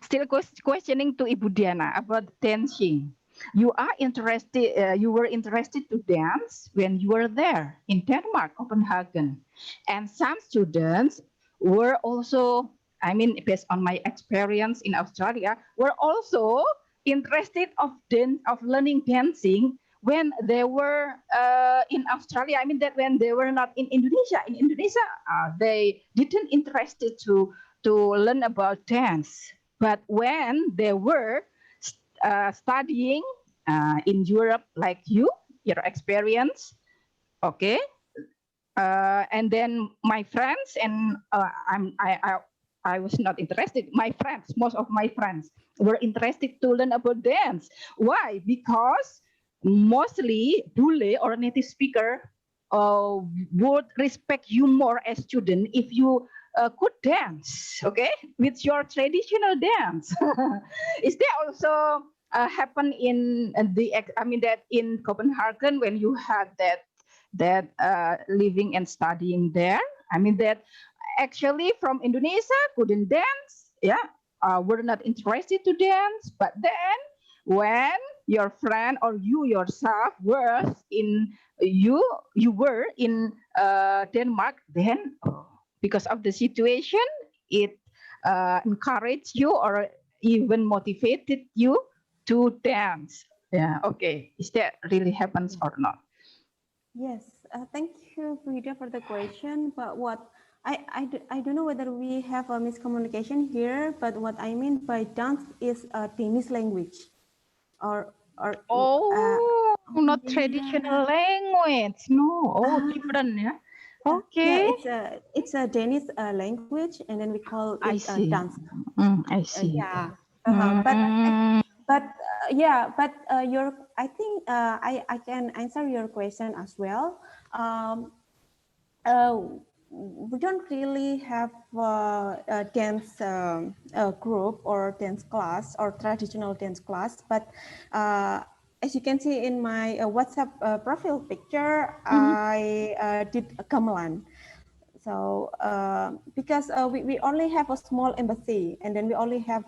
still questioning to Ibu Diana about dancing. You are interested. You were interested to dance when you were there in Denmark, Copenhagen, and some students were also. I mean, based on my experience in Australia, were also interested of learning dancing when they were in Australia. I mean that when they were not in Indonesia. In Indonesia, they didn't interested to learn about dance. But when they were studying in Europe, like your experience, okay, and then my friends and I was not interested. My friends, most of my friends, were interested to learn about dance. Why? Because mostly bule or native speaker would respect you more as student if you could dance, okay, with your traditional dance. Is there also happen in that in Copenhagen when you had that living and studying there? I mean that actually from Indonesia couldn't dance, were not interested to dance, but then when your friend or you yourself was in you were in Denmark, then because of the situation, it encouraged you or even motivated you to dance. Yeah, okay. Is that really happens or not?
Yes, thank you, Frida, for the question. But what I don't know whether we have a miscommunication here, but what I mean by dance is a Danish language.
Not traditional language. No, different, yeah. Okay.
Yeah, it's a Danish language, and then we call it dance.
I see.
Yeah. But I think I can answer your question as well. We don't really have a dance group or dance class or traditional dance class, but as you can see in my WhatsApp profile picture, I did a gamelan. So because we only have a small embassy, and then we only have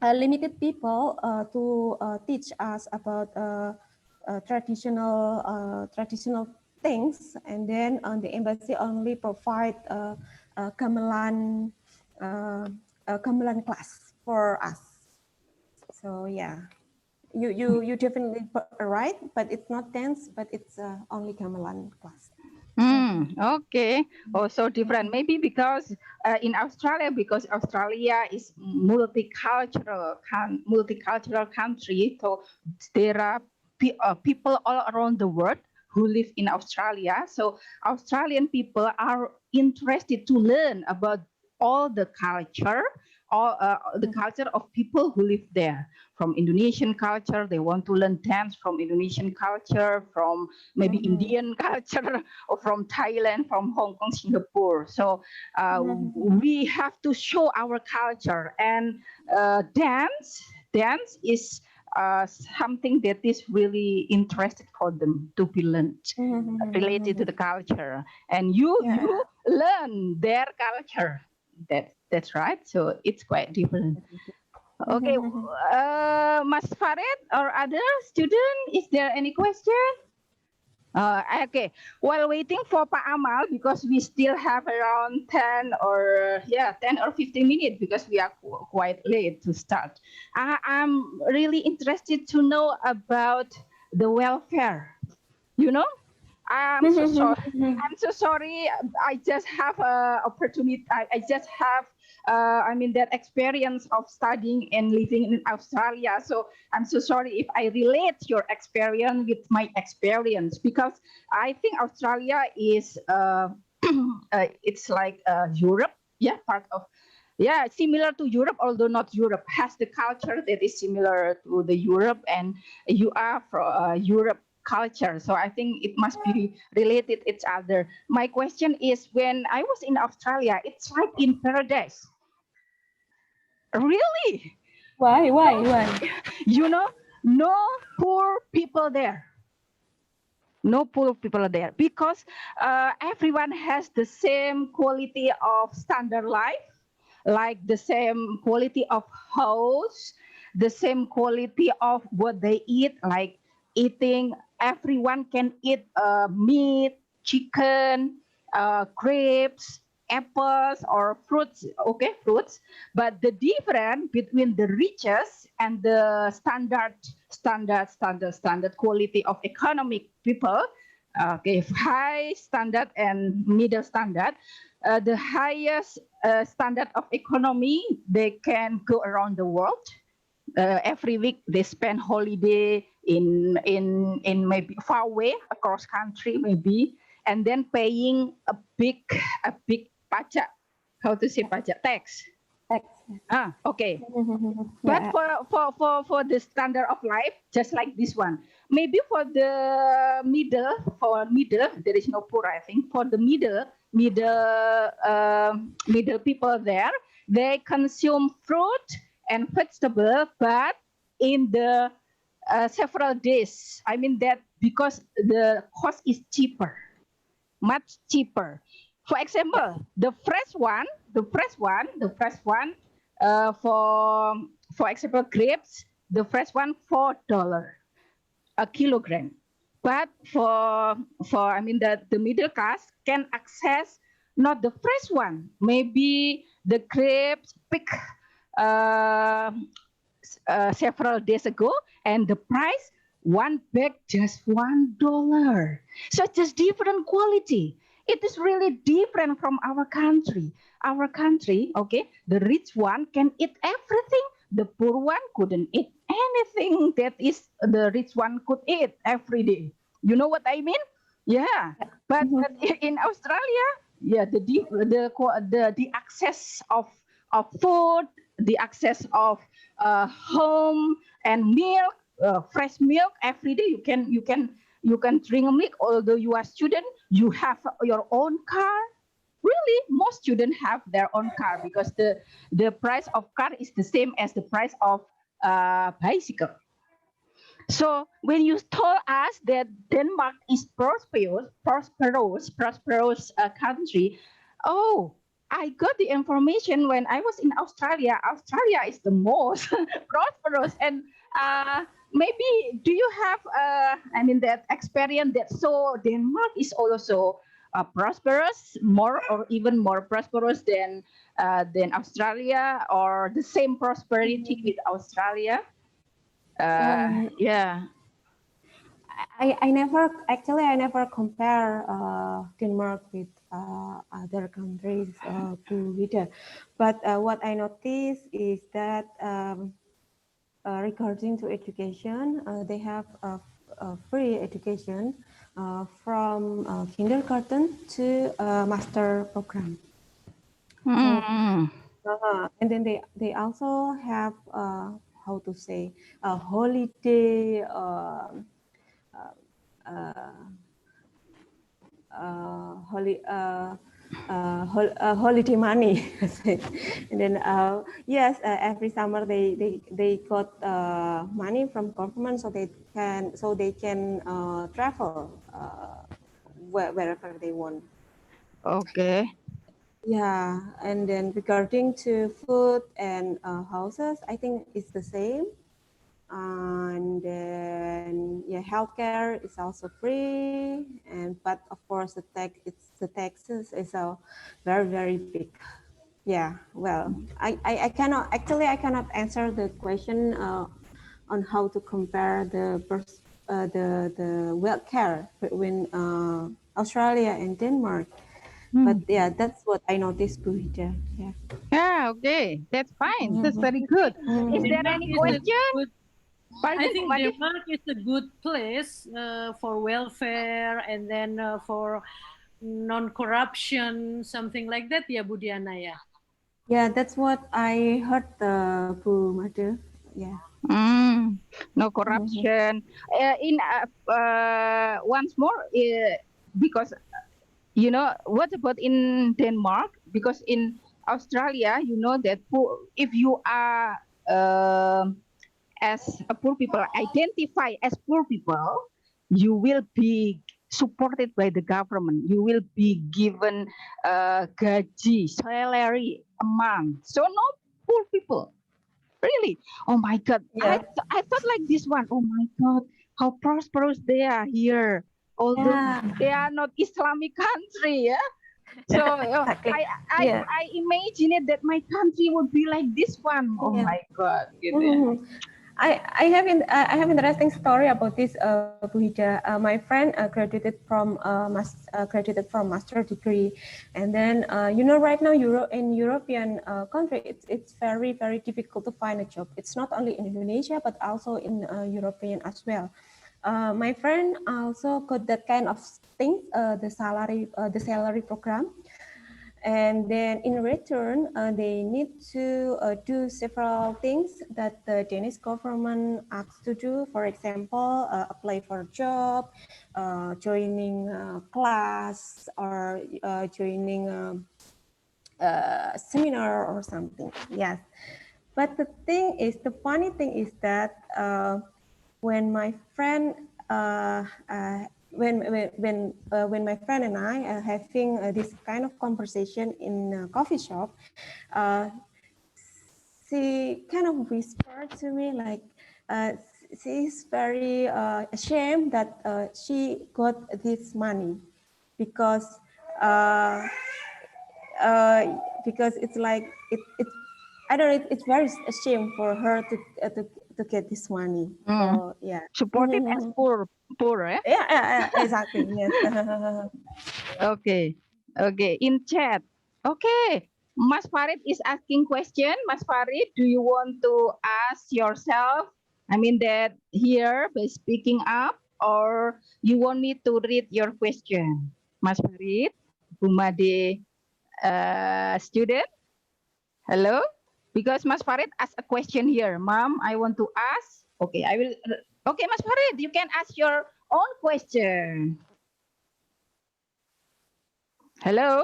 limited people to teach us about traditional things, and then the embassy only provide a gamelan class for us. So yeah, you definitely right, but it's not dance, but it's only gamelan class.
Okay. Oh, so different. Maybe because in Australia, because Australia is multicultural country, so there are people all around the world who live in Australia. So Australian people are interested to learn about all the culture all the culture of people who live there. From Indonesian culture, they want to learn dance from Indonesian culture, from maybe Indian culture, or from Thailand, from Hong Kong, Singapore. So we have to show our culture, and dance is something that is really interested for them to be learned, related to the culture, and you learn their culture. That's right. So it's quite different. Okay, Mas Farid or other student, is there any question? Okay, while waiting for Pak Amal, because we still have around 10 or 15 minutes, because we are quite late to start. I'm really interested to know about the welfare. You know, I'm so sorry. I'm so sorry. I just have a opportunity. I just have that experience of studying and living in Australia. So I'm so sorry if I relate your experience with my experience, because I think Australia is it's like Europe, part of. Yeah, similar to Europe, although not Europe, has the culture that is similar to the Europe, and you are from Europe culture. So I think it must be related each other. My question is, when I was in Australia, it's like in paradise. Really?
Why?
You know, no poor people there. No poor people there, because everyone has the same quality of standard life, like the same quality of house, the same quality of what they eat, like eating. Everyone can eat meat, chicken, grapes, apples, or fruits. Okay, fruits. But the difference between the richest and the standard quality of economic people, high standard and middle standard. The highest standard of economy, they can go around the world. Every week they spend holiday in maybe far away, across country maybe, and then paying a big pajak. How to say pajak? Tax. Okay. But for the standard of life, just like this one, maybe for the middle, there is no poor, I think. For the middle people there, they consume fruit and vegetable, but in the several days. I mean that because the cost is cheaper, much cheaper. For example, the fresh one, for example, grapes, the fresh one $4 a kilogram. But for the middle class can access not the fresh one, maybe the grapes picked several days ago, and the price one bag just $1. So it's just different quality. It is really different from our country. Our country, okay, the rich one can eat everything. The poor one couldn't eat anything that is the rich one could eat every day. You know what I mean? Yeah. But in Australia, the access of food, the access of home and milk, fresh milk every day. You can drink milk. Although you are student, you have your own car. Really, most students have their own car, because the price of car is the same as the price of bicycle. So when you told us that Denmark is prosperous country, oh, I got the information when I was in Australia. Australia is the most prosperous, and maybe do you have that experience that so Denmark is also prosperous, more or even more prosperous than Australia, or the same prosperity with Australia? Yeah.
I never compare Denmark with other countries with but what I noticed is that regarding to education, they have a free education from kindergarten to master program. And then they also have how to say a holiday uh, holiday money. And then yes, every summer they got money from government so they can travel wherever they want.
Okay.
Yeah, and then regarding to food and houses, I think it's the same. And then yeah, healthcare is also free, and but of course the taxes is a very big. Yeah, well, I cannot answer the question on how to compare the healthcare between Australia and Denmark. But yeah, that's what I noticed, Buhija. Yeah.
Yeah, okay. That's fine. That's very good. Is there
Denmark
any
is
question?
I think Denmark is a good place for welfare and then for non-corruption, something like that, ya Budiana, ya?
Yeah, that's what I heard, Bu Madu. Yeah.
No corruption. Once more, because you know what about in Denmark? Because in Australia, you know that if you are as a poor people, identify as poor people, you will be supported by the government. You will be given gaji, salary a month. So no poor people. Really? Oh my God.
Yeah.
I thought like this one. Oh my God. How prosperous they are here. Although they are not Islamic country. Yeah. So
Exactly.
I imagine it that my country would be like this one. Oh my God. Gitu ya.
I have interesting story about this, Bu Hija. My friend graduated from master degree, and then you know right now in European country it's very difficult to find a job. It's not only in Indonesia but also in European as well. My friend also got that kind of thing, the salary program. And then in return, they need to do several things that the Danish government asks to do. For example, apply for a job, joining a class, or joining a seminar or something. Yes. But the funny thing is that when my friend when my friend and I are having this kind of conversation in a coffee shop, she kind of whispered to me like she's very ashamed that she got this money because uh, it's like it I don't know, it's very ashamed for her to get this money. So yeah,
supported as poor, eh?
Yeah, exactly. Yes.
Okay. In chat. Okay. Mas Farid is asking question. Mas Farid, do you want to ask yourself? I mean that here by speaking up, or you want me to read your question? Mas Farid, Bumade student. Hello? Because Mas Farid asked a question here. Mom, I want to ask. Okay, I will. Okay, Mas Farid, you can ask your own question. Hello?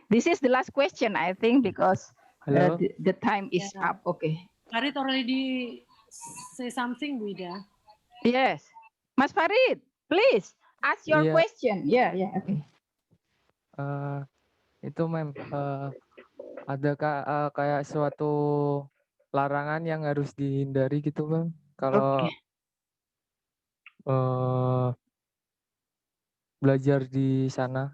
This is the last question, I think, because the time is up. Okay.
Farid already say something, Wida.
Yes. Mas Farid, please ask your question. Yeah, okay.
Itu mem ada kayak suatu larangan yang harus dihindari gitu mem kalau belajar di sana.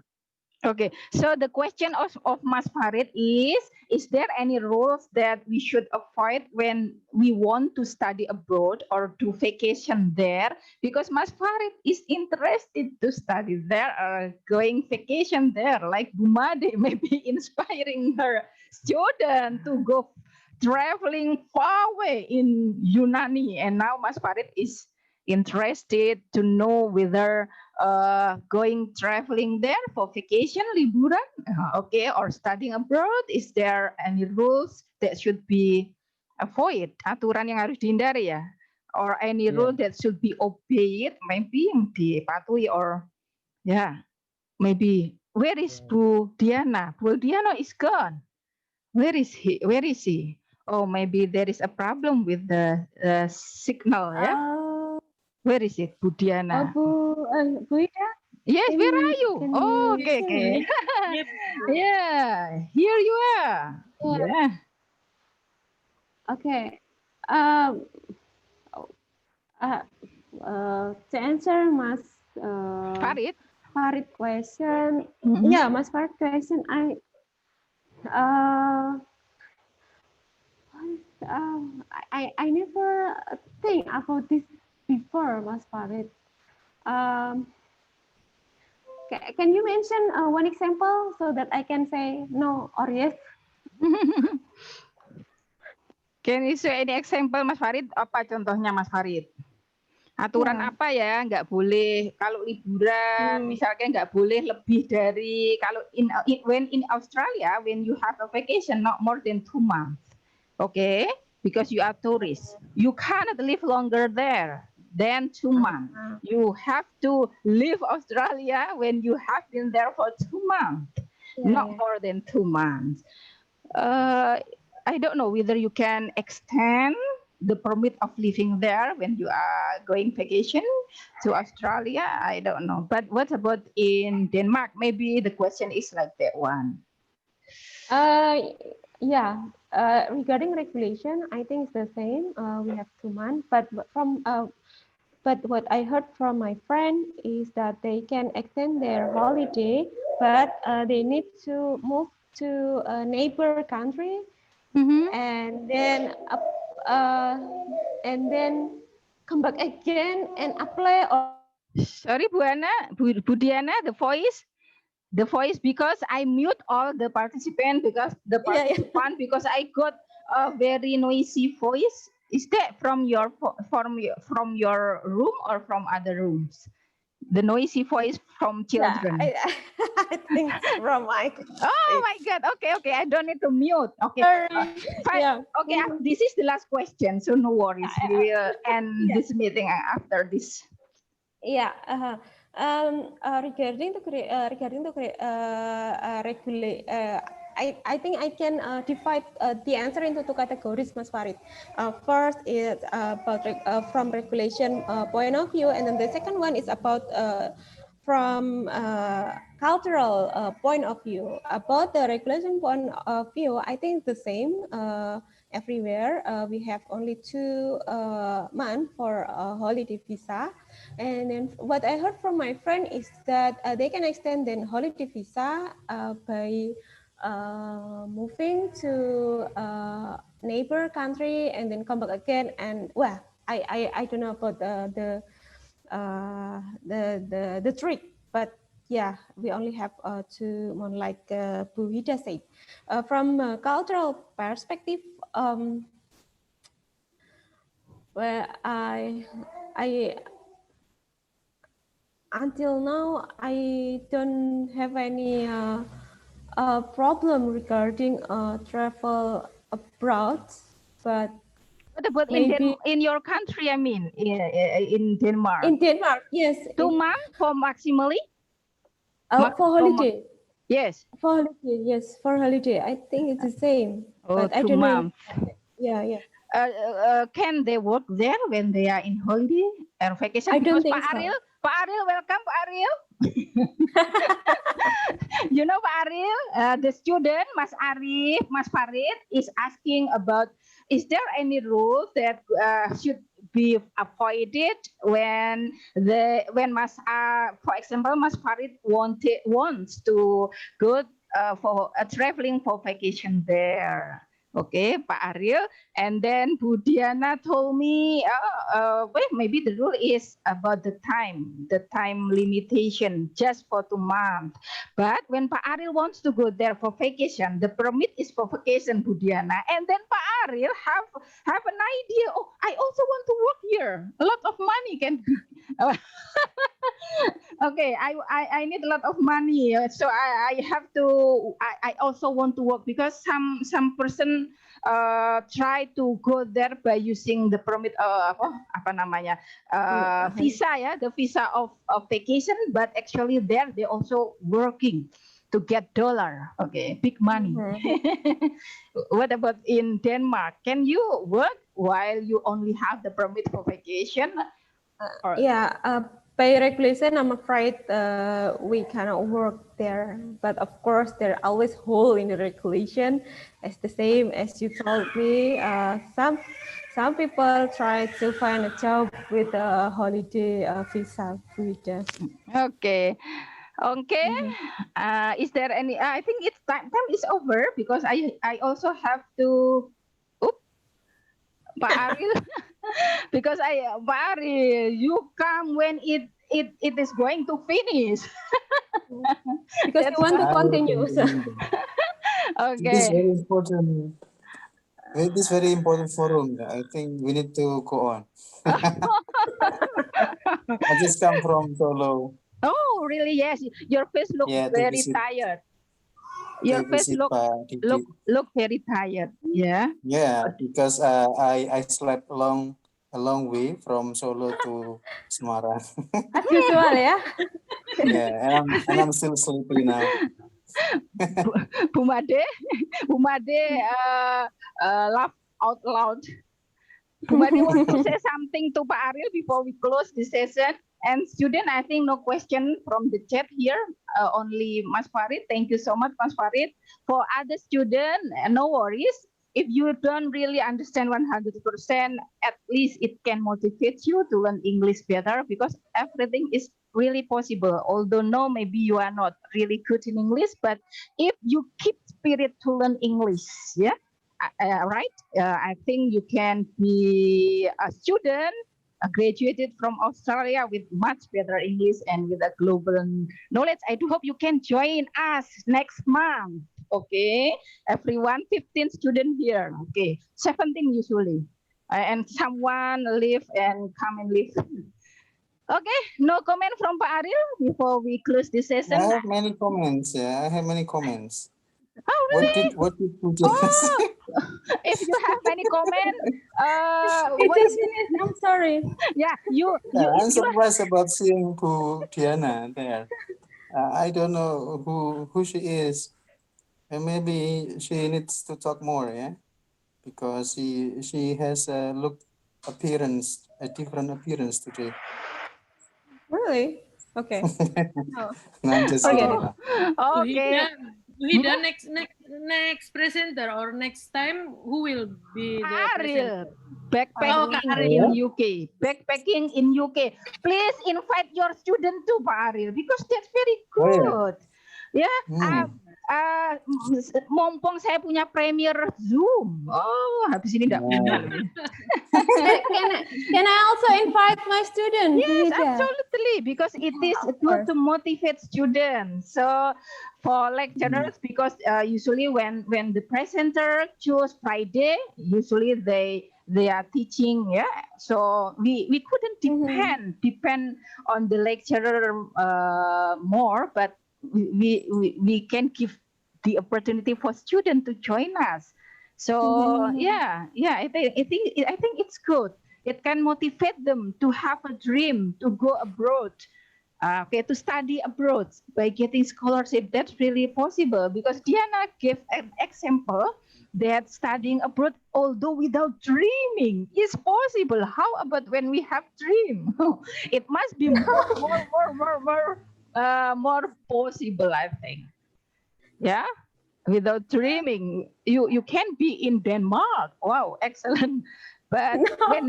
Okay, so the question of Mas Farid is there any rules that we should avoid when we want to study abroad or to vacation there? Because Mas Farid is interested to study there or going vacation there, like Bumade, maybe inspiring her student to go traveling far away in Yunani. And now Mas Farid is interested to know whether going traveling there for vacation, liburan, okay, or studying abroad, is there any rules that should be avoid, aturan yang harus dihindari ya, or any rule that should be obeyed, maybe yang dipatuhi, or maybe where is Bu Diana? Bu Diana is gone. Where is he? Where is he? Oh, maybe there is a problem with the signal. Where is it, Bu Diana?
Bu Ida?
Yes, where are you? Oh, okay. Yeah, here you are. Yeah.
Okay. To answer Mas Farid question, Mas Farid question, I never think about this before, Mas Farid. Can you mention one example so that I can say no or yes?
Can you say any example, Mas Farid? Apa contohnya, Mas Farid? Aturan apa ya? Nggak boleh kalau liburan, misalnya nggak boleh lebih dari kalau when in Australia, when you have a vacation, not more than 2 months, okay? Because you are tourist, you cannot live longer there than 2 months. You have to leave Australia when you have been there for 2 months, not more than 2 months. I don't know whether you can extend the permit of living there when you are going vacation to Australia. I don't know. But what about in Denmark? Maybe the question is like that one.
Regarding regulation, I think it's the same. We have 2 months, but what I heard from my friend is that they can extend their holiday, but they need to move to a neighbor country, and then come back again and apply.
Sorry, Bu Diana, the voice, because I mute all the participants because because I got a very noisy voice. Is that from your room or from other rooms? The noisy voice from children.
I think it's from my.
Oh my God. Okay. I don't need to mute. Okay. Fine. Okay. This is the last question, so no worries. We will end this meeting after this.
Regarding the I think I can divide the answer into 2 categories, Mas Farid. First is about from regulation point of view, and then the second one is about from cultural point of view. About the regulation point of view, I think the same everywhere. We have only 2 months for holiday visa, and then what I heard from my friend is that they can extend the holiday visa by moving to neighbor country and then come back again. And well, I don't know about the trick, but yeah, we only have 2 months, like Bu Hida said. From a cultural perspective, where I until now I don't have any problem regarding travel abroad, but
what about in your country? I mean, in Denmark.
In Denmark, yes.
2 months for maximally.
For holiday.
Yes.
For holiday, yes. For holiday, I think it's the same.
But
I
2
don't
months.
know. Yeah.
Can they work there when they are in holiday or vacation?
I don't think
Pak
so.
Ariel, welcome, Pak Ariel. You know, Pak Ariel, the student, Mas Arif, Mas Farid, is asking about, is there any rule that should be avoided when for example, Mas Farid wants to go for traveling for vacation there? Okay, Pak Ariel. And then Bu Diana told me, wait, maybe the rule is about the time limitation just for 2 months. But when Pak Ariel wants to go there for vacation, the permit is for vacation, Bu Diana. And then Pak Ariel have an idea. Oh, I also want to work here. A lot of money can be. Okay, I need a lot of money, so I have to. I also want to work because some person try to go there by using the permit apa namanya visa ya, the visa of vacation, but actually there they also working to get dollar. Okay, big money. What about in Denmark? Can you work while you only have the permit for vacation?
By regulation, I'm afraid we cannot work there. But of course, there are always holes in the regulation. It's the same as you told me. Some people try to find a job with a holiday visa.
Okay. Okay. Is there any? I think it's time is over because I also have to. Pak Ariel, because Pak Ariel, you come when it is going to finish.
Because you want to continue.
Okay.
It is very important. It is very important forum. I think we need to go on. I just come from Solo.
Oh, really? Yes. Your face looks very tired. Your face look very tired. Yeah.
Yeah, because I slept a long way from Solo to Semarang.
As usual, yeah.
Yeah, and I'm still sleepy now.
Bu Made laugh out loud. Bu Made want to say something to Pak Ariel before we close the session. And student, I think no question from the chat here, only Mas Farid. Thank you so much, Mas Farid. For other student, no worries. If you don't really understand 100%, at least it can motivate you to learn English better because everything is really possible. Although no, maybe you are not really good in English, but if you keep spirit to learn English, yeah, right? I think you can be a student graduated from Australia with much better English and with a global knowledge. I do hope you can join us next month. Okay, everyone, 15 students here. Okay, 17 usually, and someone leave and come and leave. Okay, no comment from Pak Ariel before we close this session.
I have many comments. Yeah, I have many comments.
Oh, really?
What did you say?
If you have any comment,
I'm sorry.
Yeah,
I'm surprised about seeing Bu Diana there. I don't know who she is, and maybe she needs to talk more, yeah, because she has a different appearance today.
Really? Okay.
No, I'm just kidding.
Okay.
HIDA next presenter or next time who will be the presenter?
Backpacking in UK. Backpacking in UK. Please invite your student to Pak Ariel because that's very good. Mumpung saya punya Premier Zoom. Oh, habis ini enggak benar.
Can I also invite my student?
Yes, absolutely, because it is good to motivate students. So for lecturers, because usually when the presenter choose Friday, usually they are teaching, yeah. So we couldn't depend on the lecturer more, but we can give the opportunity for students to join us. So I think it's good. It can motivate them to have a dream to go abroad, to study abroad by getting scholarship. That's really possible because Diana gave an example that studying abroad, although without dreaming, is possible. How about when we have dream? It must be more possible, I think. Yeah, without dreaming, you can be in Denmark. Wow, excellent. But when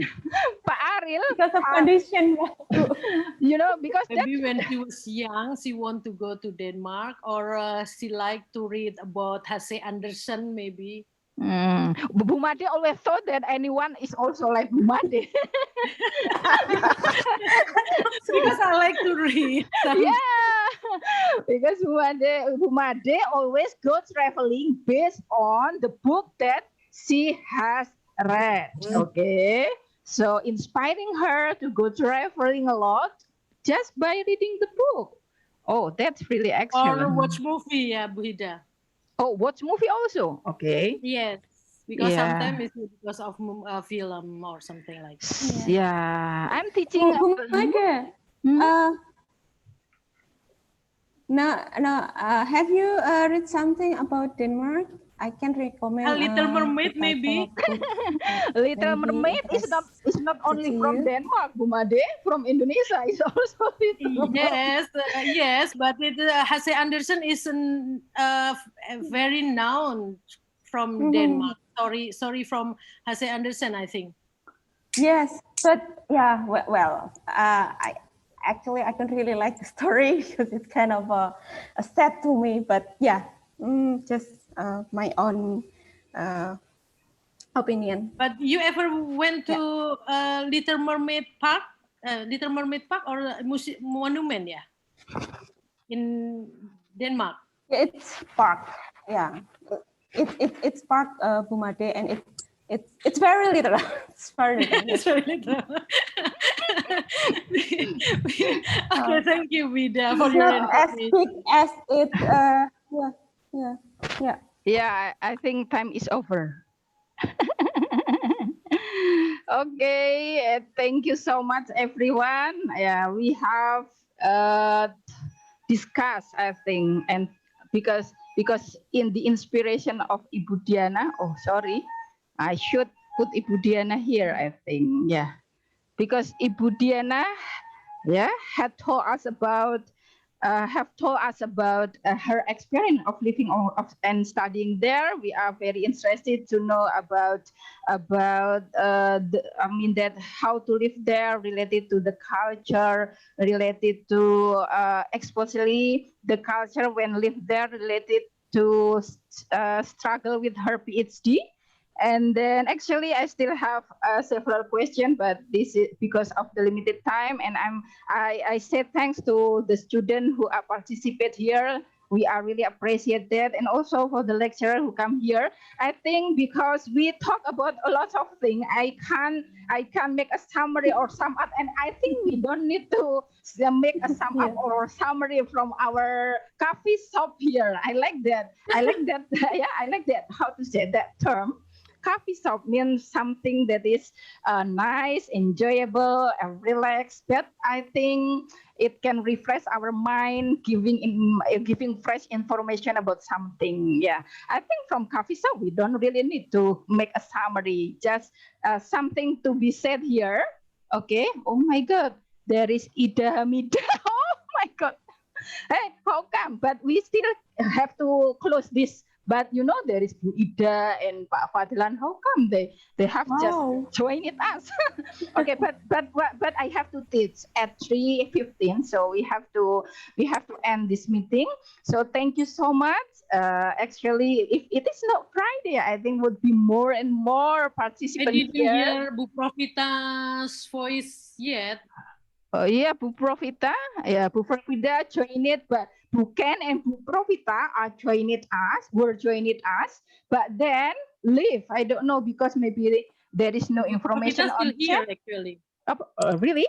Pak Ariel,
because of condition,
because maybe when she was young, she want to go to Denmark, or she like to read about H.C. Andersen, maybe.
Bu Made always thought that anyone is also like Bu Made.
Because I like to read.
Yeah, because Bu Made always go traveling based on the book that she has read. Okay, so inspiring her to go traveling a lot just by reading the book. Oh, that's really excellent.
Or watch movie, yeah, Bu Hida.
Oh, watch movie also. Okay.
Yes, because sometimes it's because of film or something like that.
Yeah, I'm teaching.
Bu Made. Have you read something about Denmark? I can recommend
A Little Mermaid, maybe.
Little Mermaid is not only from Denmark, Bu Made, from Indonesia is also
yes, but H.C. Andersen is very known from Denmark. Sorry, from H.C. Andersen, I think.
Yes, but yeah, well, I don't really like the story because it's kind of sad to me. But yeah, just my own opinion.
But you ever went to Little Mermaid Park? Little Mermaid Park or monument? Yeah, in Denmark.
Yeah, it's park. Yeah, it's park Bu Made, and it's very little. It's very little.
It's very little. Okay, thank you, Vida, for your information.
As big as it.
Yeah, I think time is over. Okay, thank you so much, everyone. Yeah, we have discussed, I think, and because in the inspiration of Ibu Diana. Oh, sorry, I should put Ibu Diana here, I think. Yeah, because Ibu Diana, had told us about. Have told us about her experience of living and studying there. We are very interested to know about that how to live there, related to the culture, related to especially the culture when live there, related to struggle with her PhD. And then actually I still have several questions, but this is because of the limited time. And I say thanks to the students who are participate here. We are really appreciate that, and also for the lecturer who come here. I think because we talk about a lot of things, I can make a summary or sum up, and I think we don't need to make a sum up or summary from our coffee shop here. I like that. Yeah, I like that. How to say that term? Coffee shop means something that is nice, enjoyable, and relaxed. But I think it can refresh our mind, giving fresh information about something. Yeah, I think from coffee shop we don't really need to make a summary. Just something to be said here. Okay. Oh my God, there is Ida Hamida. Oh my God. Hey, how come? But we still have to close this. But you know, there is Bu Ida and Pak Fadilan. How come they have just joined us? Okay, but I have to teach at 3:15, so we have to end this meeting. So thank you so much. Actually, if it is not Friday, I think would be more and more participants
I didn't
here.
hear Bu Profita's voice yet.
Oh yeah, Bu Profita, Bu Profita joined it, but Bu Ken and Bu Profita were joined us, but then leave. I don't know, because maybe there is no information on
here
chat.
actually.
Really?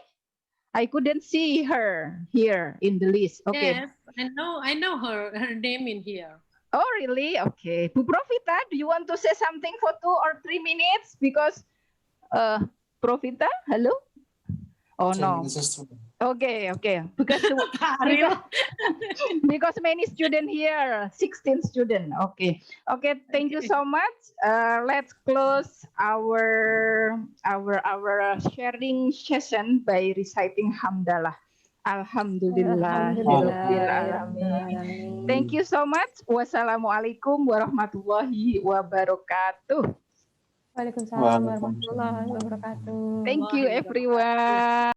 I couldn't see her here in the list. Okay.
Yes, I know her name in here.
Oh, really? Okay. Bu Profita, do you want to say something for 2 or 3 minutes? Because Profita, hello? Oh no. Okay. Because many students here, 16 students. Okay. Thank you so much. Let's close our sharing session by reciting Hamdalah. Alhamdulillah. Thank you so much. Wassalamualaikum warahmatullahi wabarakatuh.
Waalaikumsalam warahmatullahi wabarakatuh.
Thank you, everyone.